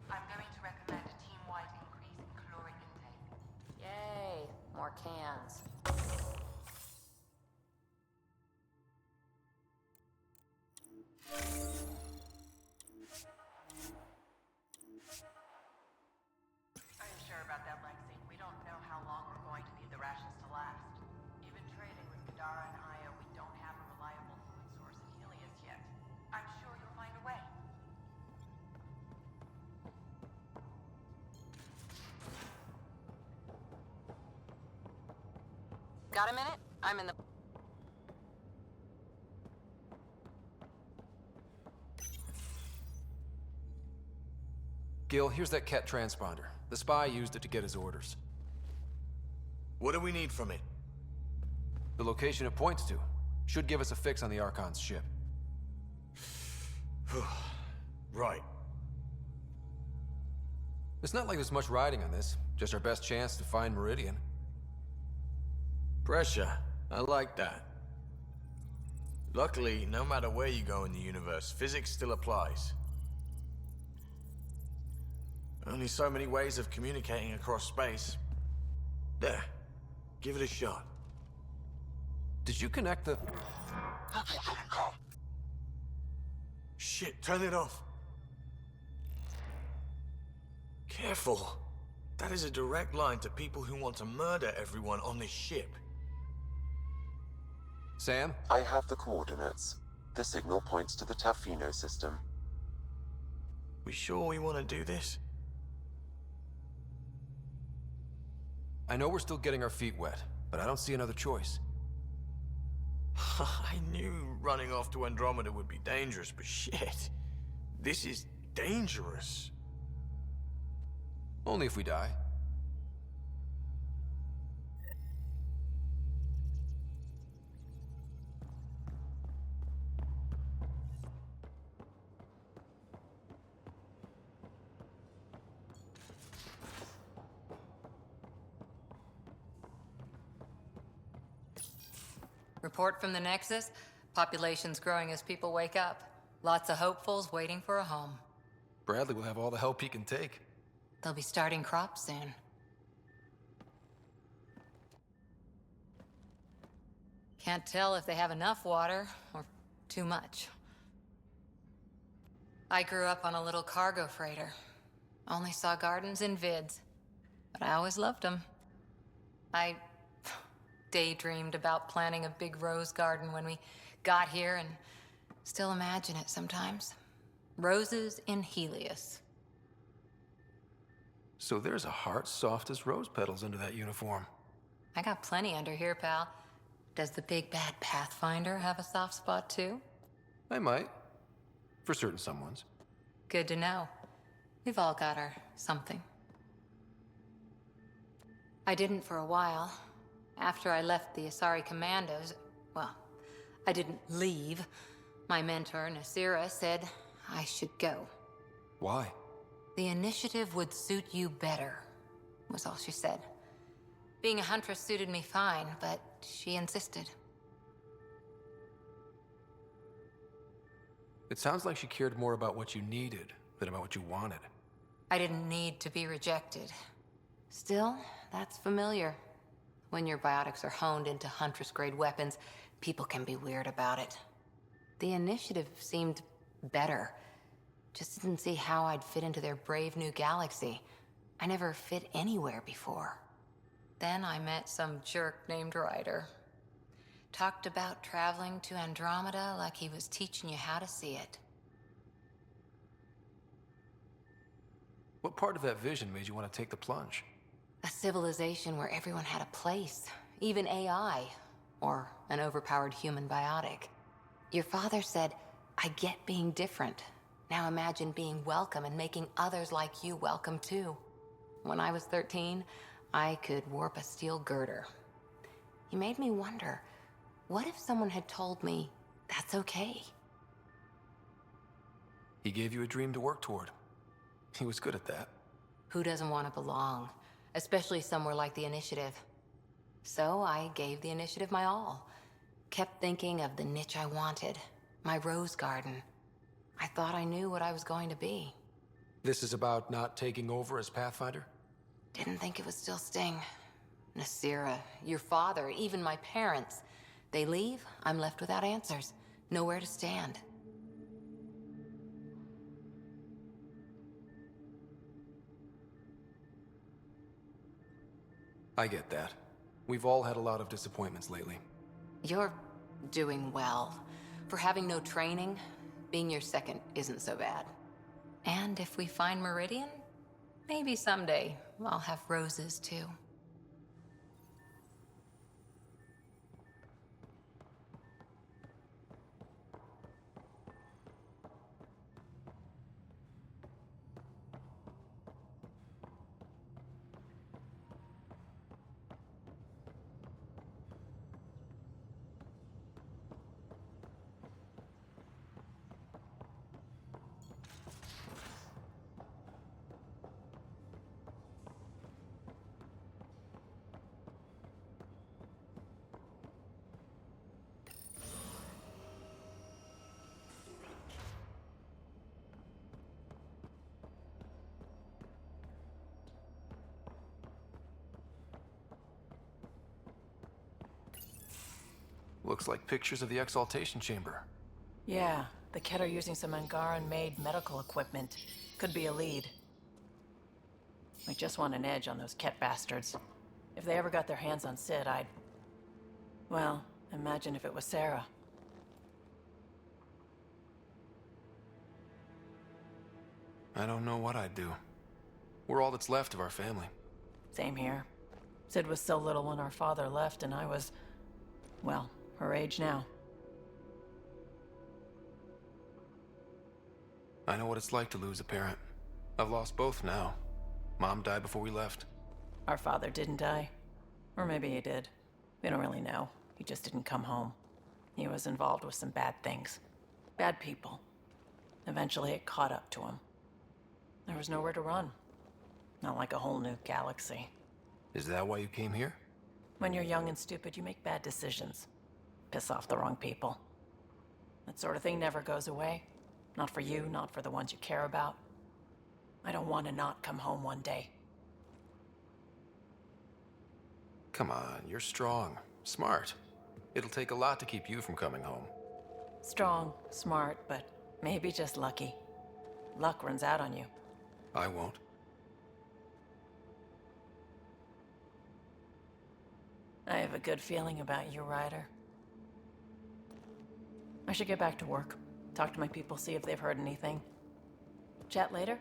I'm going to recommend a team-wide increase in caloric intake. Yay, more cans. I'm sure about that, Lexi. We don't know how long we're going to need the rations to last. Even trading with Kadara and Io, we don't have a reliable food source in Helios yet. I'm sure you'll find a way. Got a minute? I'm in the... Gil, here's that Ket transponder. The spy used it to get his orders. What do we need from it? The location it points to should give us a fix on the Archon's ship. Right. It's not like there's much riding on this. Just our best chance to find Meridian. Pressure. I like that. Luckily, no matter where you go in the universe, physics still applies. Only so many ways of communicating across space. There. Give it a shot. Did you connect the... Shit, turn it off. Careful. That is a direct line to people who want to murder everyone on this ship. Sam? I have the coordinates. The signal points to the Tafino system. We sure we want to do this? I know we're still getting our feet wet, but I don't see another choice. I knew running off to Andromeda would be dangerous, but shit. This is dangerous. Only if we die. Report from the Nexus. Population's growing as people wake up. Lots of hopefuls waiting for a home. Bradley will have all the help he can take. They'll be starting crops soon. Can't tell if they have enough water or too much. I grew up on a little cargo freighter. Only saw gardens in vids, but I always loved them. I Daydreamed about planting a big rose garden when we got here and still imagine it sometimes. Roses in Helios. So there's a heart soft as rose petals under that uniform. I got plenty under here, pal. Does the big bad Pathfinder have a soft spot too? I might. For certain someones. Good to know. We've all got our something. I didn't for a while. After I left the Asari Commandos, well, I didn't leave. My mentor, Nasira, said I should go. Why? The initiative would suit you better, was all she said. Being a huntress suited me fine, but she insisted. It sounds like she cared more about what you needed than about what you wanted. I didn't need to be rejected. Still, that's familiar. When your biotics are honed into Huntress-grade weapons, people can be weird about it. The initiative seemed better. Just didn't see how I'd fit into their brave new galaxy. I never fit anywhere before. Then I met some jerk named Ryder. Talked about traveling to Andromeda like he was teaching you how to see it. What part of that vision made you want to take the plunge? A civilization where everyone had a place, even AI, or an overpowered human biotic. Your father said, I get being different. Now imagine being welcome and making others like you welcome too. When I was 13, I could warp a steel girder. He made me wonder, what if someone had told me that's okay? He gave you a dream to work toward. He was good at that. Who doesn't want to belong? Especially somewhere like the Initiative. So I gave the Initiative my all. Kept thinking of the niche I wanted. My rose garden. I thought I knew what I was going to be. This is about not taking over as Pathfinder? Didn't think it would still sting. Nasira, your father, even my parents. They leave, I'm left without answers. Nowhere to stand. I get that. We've all had a lot of disappointments lately. You're doing well. For having no training, being your second isn't so bad. And if we find Meridian, maybe someday I'll have roses too. Looks like pictures of the exaltation chamber. Yeah, the Ket are using some Angaran-made medical equipment. Could be a lead. I just want an edge on those Ket bastards. If they ever got their hands on Sid, I'd... Well, imagine if it was Sarah. I don't know what I'd do. We're all that's left of our family. Same here. Sid was so little when our father left, and I was... well, her age now. I know what it's like to lose a parent. I've lost both now. Mom died before we left. Our father didn't die. Or maybe he did. We don't really know. He just didn't come home. He was involved with some bad things. Bad people. Eventually it caught up to him. There was nowhere to run. Not like a whole new galaxy. Is that why you came here? When you're young and stupid, you make bad decisions. Piss off the wrong people. That sort of thing never goes away. Not for you, not for the ones you care about. I don't want to not come home one day. Come on, you're strong, smart. It'll take a lot to keep you from coming home. Strong, smart, but maybe just lucky. Luck runs out on you. I won't. I have a good feeling about you, Ryder. I should get back to work. Talk to my people, see if they've heard anything. Chat later?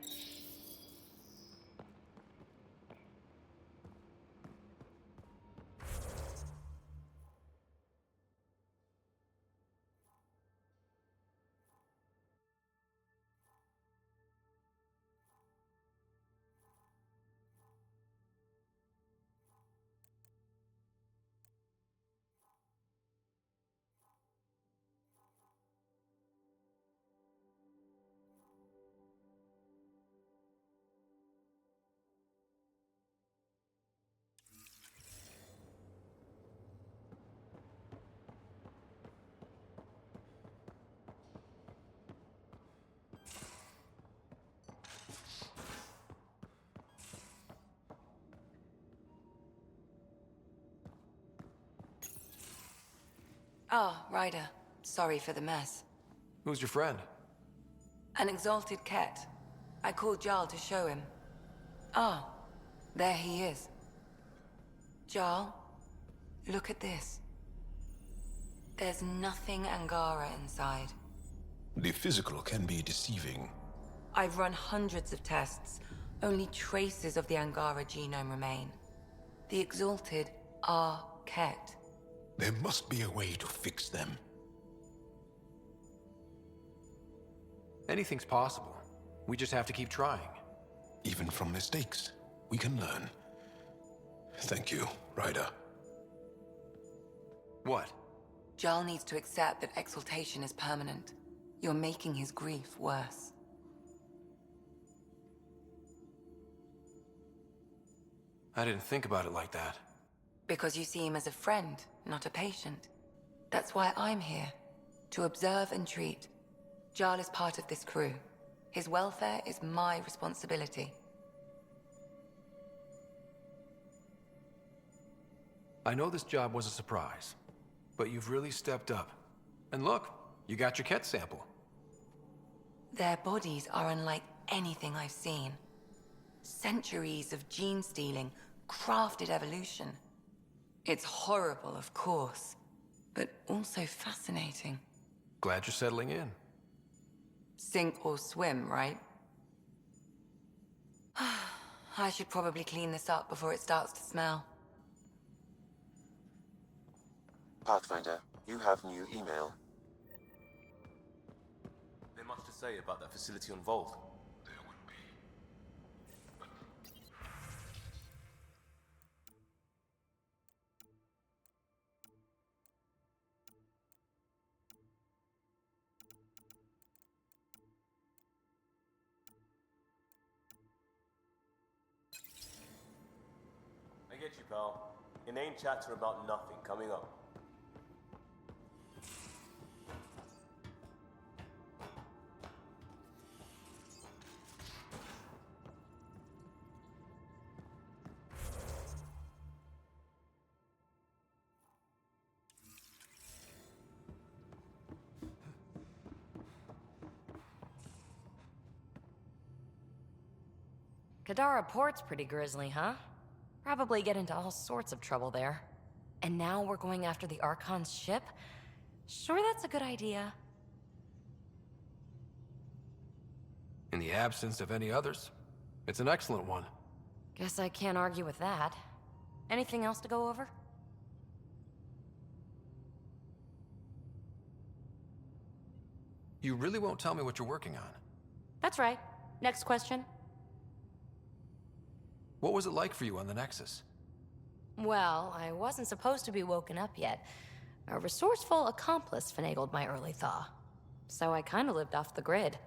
Oh, Ryder. Sorry for the mess. Who's your friend? An exalted cat. I called Jarl to show him. Ah, there he is. Jarl, look at this. There's nothing Angara inside. The physical can be deceiving. I've run hundreds of tests. Only traces of the Angara genome remain. The exalted are Ket. There must be a way to fix them. Anything's possible. We just have to keep trying. Even from mistakes, we can learn. Thank you, Ryder. What? Jarl needs to accept that exaltation is permanent. You're making his grief worse. I didn't think about it like that. Because you see him as a friend, not a patient. That's why I'm here. To observe and treat. Jarl is part of this crew. His welfare is my responsibility. I know this job was a surprise, but you've really stepped up. And look, you got your Ket sample. Their bodies are unlike anything I've seen. Centuries of gene stealing, crafted evolution. It's horrible, of course, but also fascinating. Glad you're settling in. Sink or swim, right? I should probably clean this up before it starts to smell. Pathfinder, you have new email. There much to say about that facility on Vault. I get you, pal. Inane chatter about nothing coming up. Kadara Port's pretty grisly, huh? Probably get into all sorts of trouble there. And now we're going after the Archon's ship? Sure that's a good idea. In the absence of any others, it's an excellent one. Guess I can't argue with that. Anything else to go over? You really won't tell me what you're working on. That's right. Next question. What was it like for you on the Nexus? Well, I wasn't supposed to be woken up yet. A resourceful accomplice finagled my early thaw. So I kinda lived off the grid.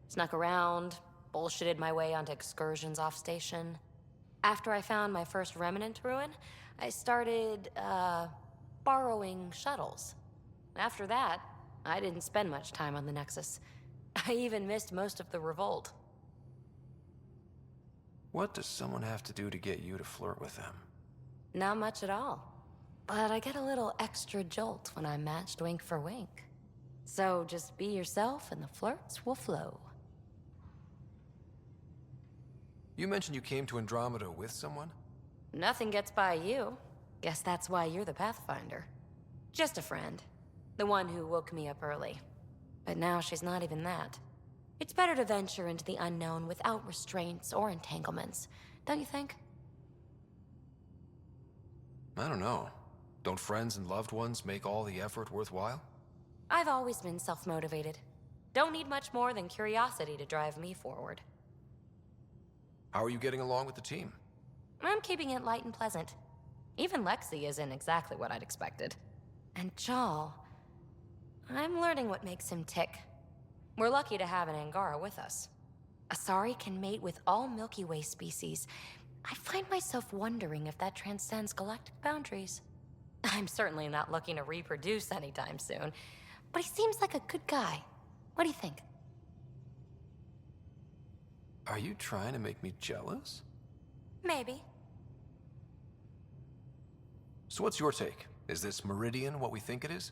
Snuck around, bullshitted my way onto excursions off station. After I found my first remnant ruin, I started, borrowing shuttles. After that, I didn't spend much time on the Nexus. I even missed most of the revolt. What does someone have to do to get you to flirt with them? Not much at all. But I get a little extra jolt when I'm matched wink for wink. So just be yourself and the flirts will flow. You mentioned you came to Andromeda with someone? Nothing gets by you. Guess that's why you're the Pathfinder. Just a friend. The one who woke me up early. But now she's not even that. It's better to venture into the unknown without restraints or entanglements, don't you think? I don't know. Don't friends and loved ones make all the effort worthwhile? I've always been self-motivated. Don't need much more than curiosity to drive me forward. How are you getting along with the team? I'm keeping it light and pleasant. Even Lexi isn't exactly what I'd expected. And Jal, I'm learning what makes him tick. We're lucky to have an Angara with us. Asari can mate with all Milky Way species. I find myself wondering if that transcends galactic boundaries. I'm certainly not looking to reproduce anytime soon, but he seems like a good guy. What do you think? Are you trying to make me jealous? Maybe. So what's your take? Is this Meridian what we think it is?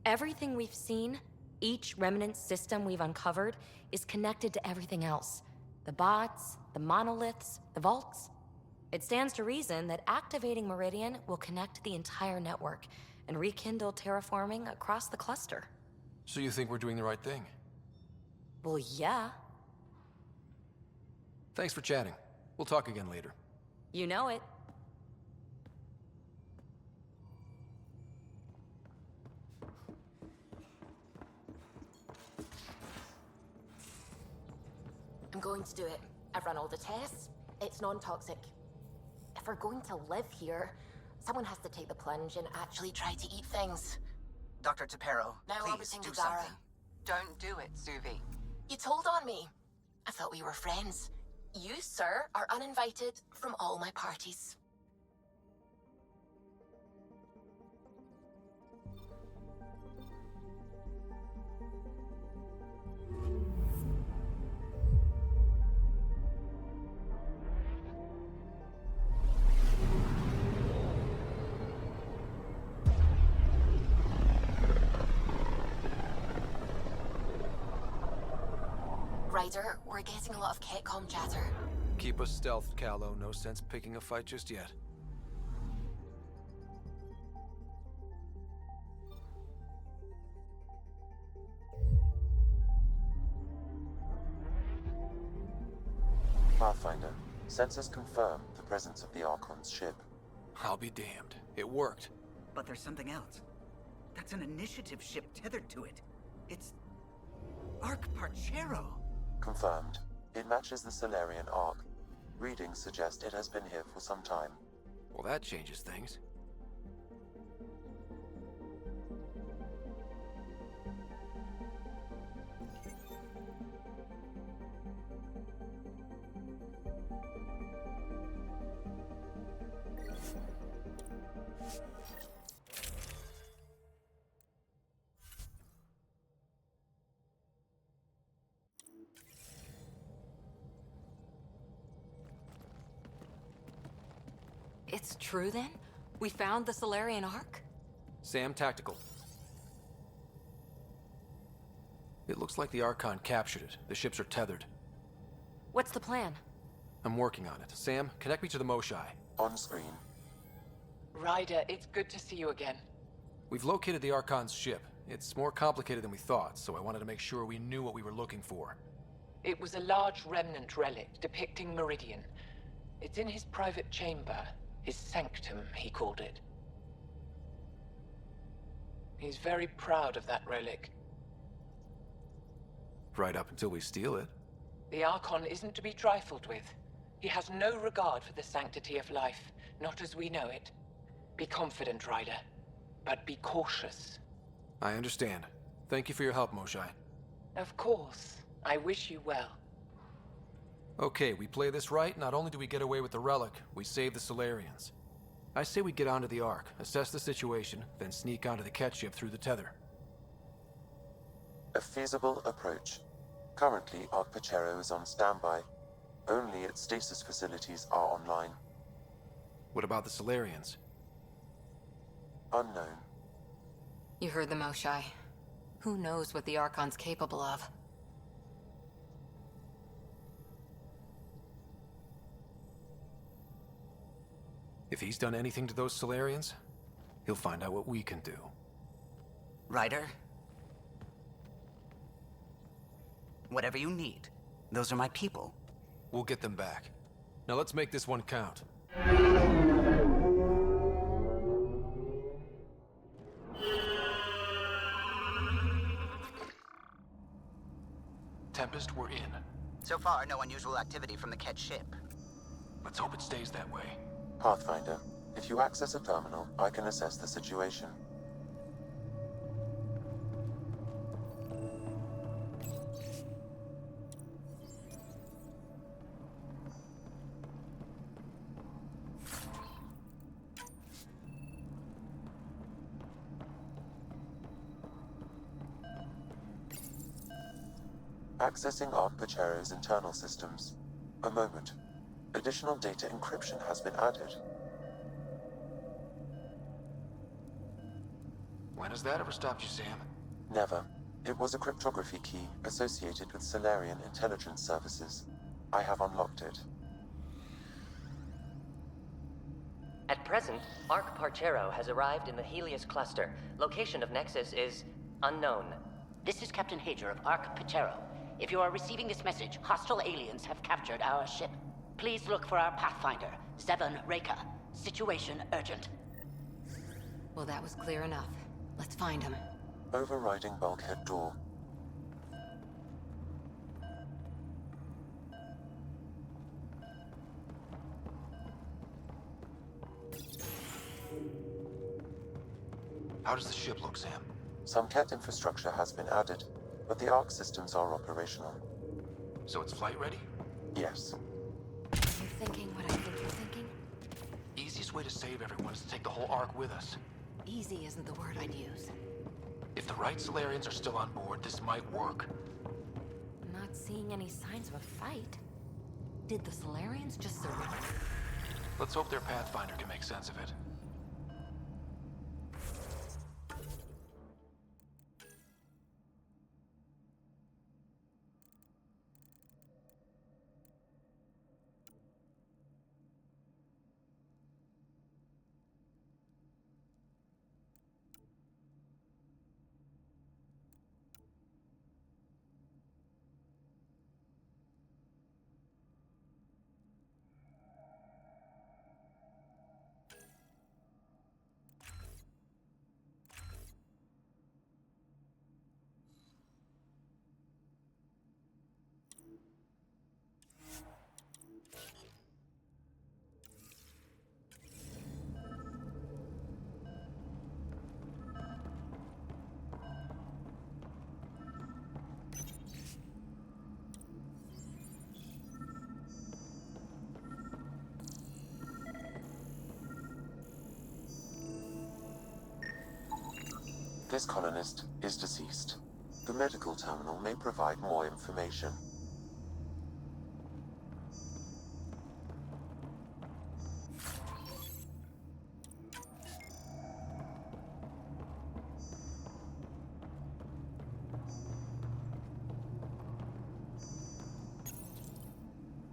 Everything we've seen, each remnant system we've uncovered, is connected to everything else. The bots, the monoliths, the vaults. It stands to reason that activating Meridian will connect the entire network and rekindle terraforming across the cluster. So you think we're doing the right thing? Well, yeah. Thanks for chatting. We'll talk again later. You know it. I'm going to do it. I've run all the tests. It's non-toxic. If we're going to live here, someone has to take the plunge and actually try to eat things. Dr. Tapero, Now please orbiting do Gadara. something. Don't do it, Suvi. You told on me. I thought we were friends. You, sir, are uninvited from all my parties. Ryder, we're getting a lot of Ketcom chatter. Keep us stealthed, Callow. No sense picking a fight just yet. Pathfinder, sensors confirm the presence of the Archon's ship. I'll be damned. It worked. But there's something else. That's an initiative ship tethered to it. It's... Arc Parchero. Confirmed. It matches the Solarian Arc. Readings suggest it has been here for some time. Well, that changes things. It's true then? We found the Solarian Ark? Sam, tactical. It looks like the Archon captured it. The ships are tethered. What's the plan? I'm working on it. Sam, connect me to the Moshai. On screen. Ryder, it's good to see you again. We've located the Archon's ship. It's more complicated than we thought, so I wanted to make sure we knew what we were looking for. It was a large remnant relic depicting Meridian. It's in his private chamber. His sanctum, he called it. He's very proud of that relic. Right up until we steal it. The Archon isn't to be trifled with. He has no regard for the sanctity of life, not as we know it. Be confident, Ryder, but be cautious. I understand. Thank you for your help, Moshai. Of course. I wish you well. Okay, we play this right, not only do we get away with the relic, we save the Solarians. I say we get onto the Ark, assess the situation, then sneak onto the Ket ship through the tether. A feasible approach. Currently, Arc Parchero is on standby. Only its stasis facilities are online. What about the Solarians? Unknown. You heard the Moshai. Who knows what the Archon's capable of? If he's done anything to those Solarians, he'll find out what we can do. Ryder? Whatever you need. Those are my people. We'll get them back. Now let's make this one count. Tempest, we're in. So far, no unusual activity from the Ket ship. Let's hope it stays that way. Pathfinder, if you access a terminal, I can assess the situation. Accessing Ark Pachero's internal systems. A moment. Additional data encryption has been added. When has that ever stopped you, Sam? Never. It was a cryptography key associated with Solarian intelligence services. I have unlocked it. At present, Ark Parchero has arrived in the Helios cluster. Location of Nexus is unknown. This is Captain Hager of Ark Pachero. If you are receiving this message, hostile aliens have captured our ship. Please look for our Pathfinder, Zevon Reka. Situation urgent. Well, that was clear enough. Let's find him. Overriding bulkhead door. How does the ship look, Sam? Some Ket infrastructure has been added, but the Ark systems are operational. So it's flight ready? Yes. Are you thinking what I think you're thinking? Easiest way to save everyone is to take the whole Ark with us. Easy isn't the word I'd use. If the right Solarians are still on board, this might work. I'm not seeing any signs of a fight. Did the Solarians just surrender? Let's hope their Pathfinder can make sense of it. This colonist is deceased. The medical terminal may provide more information.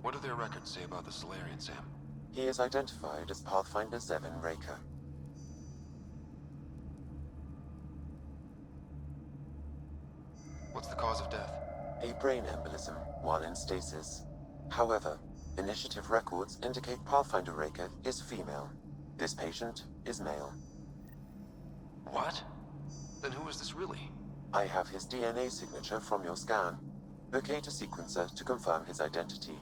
What do their records say about the Solarian, Sam? He is identified as Pathfinder Zevon Reka. What's the cause of death? A brain embolism while in stasis. However, initiative records indicate Pathfinder Reka is female. This patient is male. What? Then who is this really? I have his DNA signature from your scan. Locate a sequencer to confirm his identity.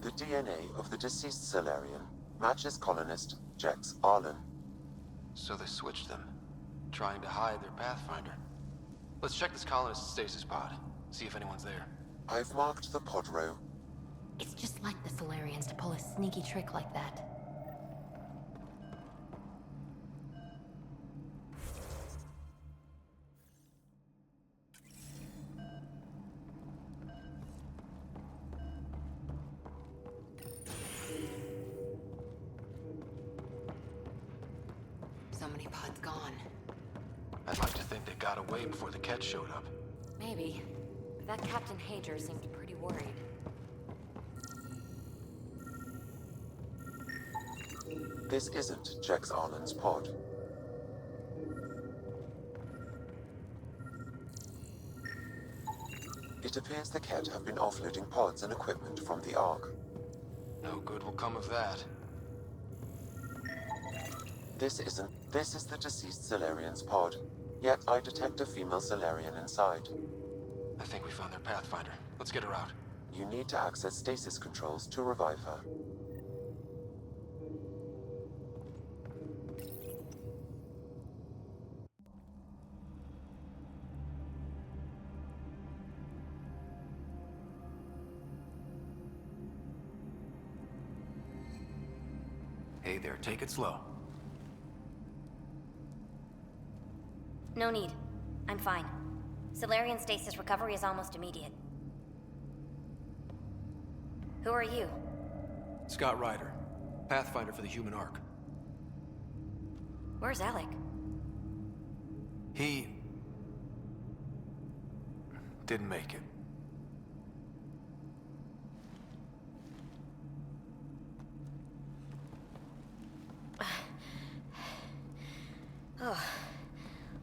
The DNA of the deceased Solarian matches colonist Jex Arlen. So they switched them, trying to hide their Pathfinder. Let's check this colonist's stasis pod, see if anyone's there. I've marked the pod row. It's just like the Solarians to pull a sneaky trick like that. So many pods gone. I'd like to think they got away before the Ket showed up. Maybe. But that Captain Hager seemed pretty worried. This isn't Jax Arlen's pod. It appears the Kett have been offloading pods and equipment from the Ark. No good will come of that. This is the deceased Solarian's pod. Yet I detect a female Solarian inside. I think we found their Pathfinder. Let's get her out. You need to access stasis controls to revive her. Hey there, take it slow. No need. I'm fine. Solarian stasis recovery is almost immediate. Who are you? Scott Ryder, Pathfinder for the human Ark. Where's Alec? He didn't make it.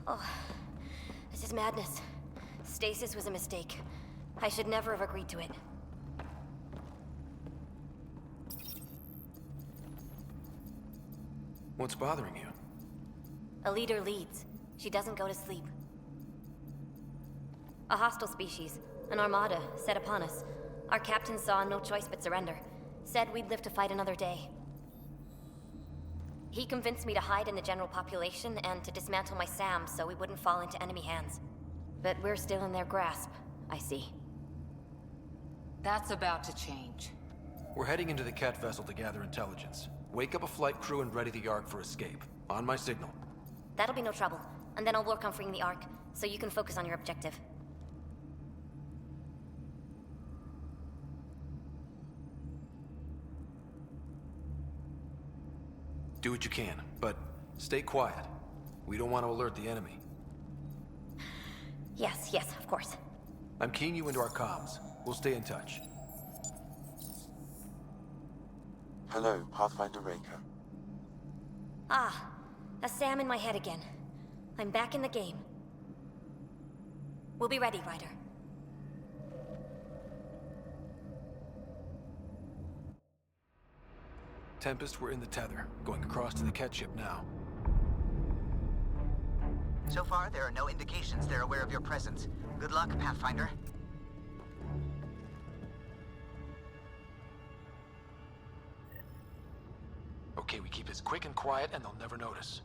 Oh, this is madness. Stasis was a mistake. I should never have agreed to it. What's bothering you? A leader leads. She doesn't go to sleep. A hostile species, an armada, set upon us. Our captain saw no choice but surrender. Said we'd live to fight another day. He convinced me to hide in the general population and to dismantle my SAM so we wouldn't fall into enemy hands. But we're still in their grasp, I see. That's about to change. We're heading into the Kett vessel to gather intelligence. Wake up a flight crew and ready the Ark for escape. On my signal. That'll be no trouble. And then I'll work on freeing the Ark, so you can focus on your objective. Do what you can, but stay quiet. We don't want to alert the enemy. Yes, of course. I'm keying you into our comms. We'll stay in touch. Hello, Pathfinder Raker. Ah, a SAM in my head again. I'm back in the game. We'll be ready, Ryder. Tempest, we're in the tether, going across to the Kett ship now. So far, there are no indications they're aware of your presence. Good luck, Pathfinder. Okay, we keep this quick and quiet and they'll never notice.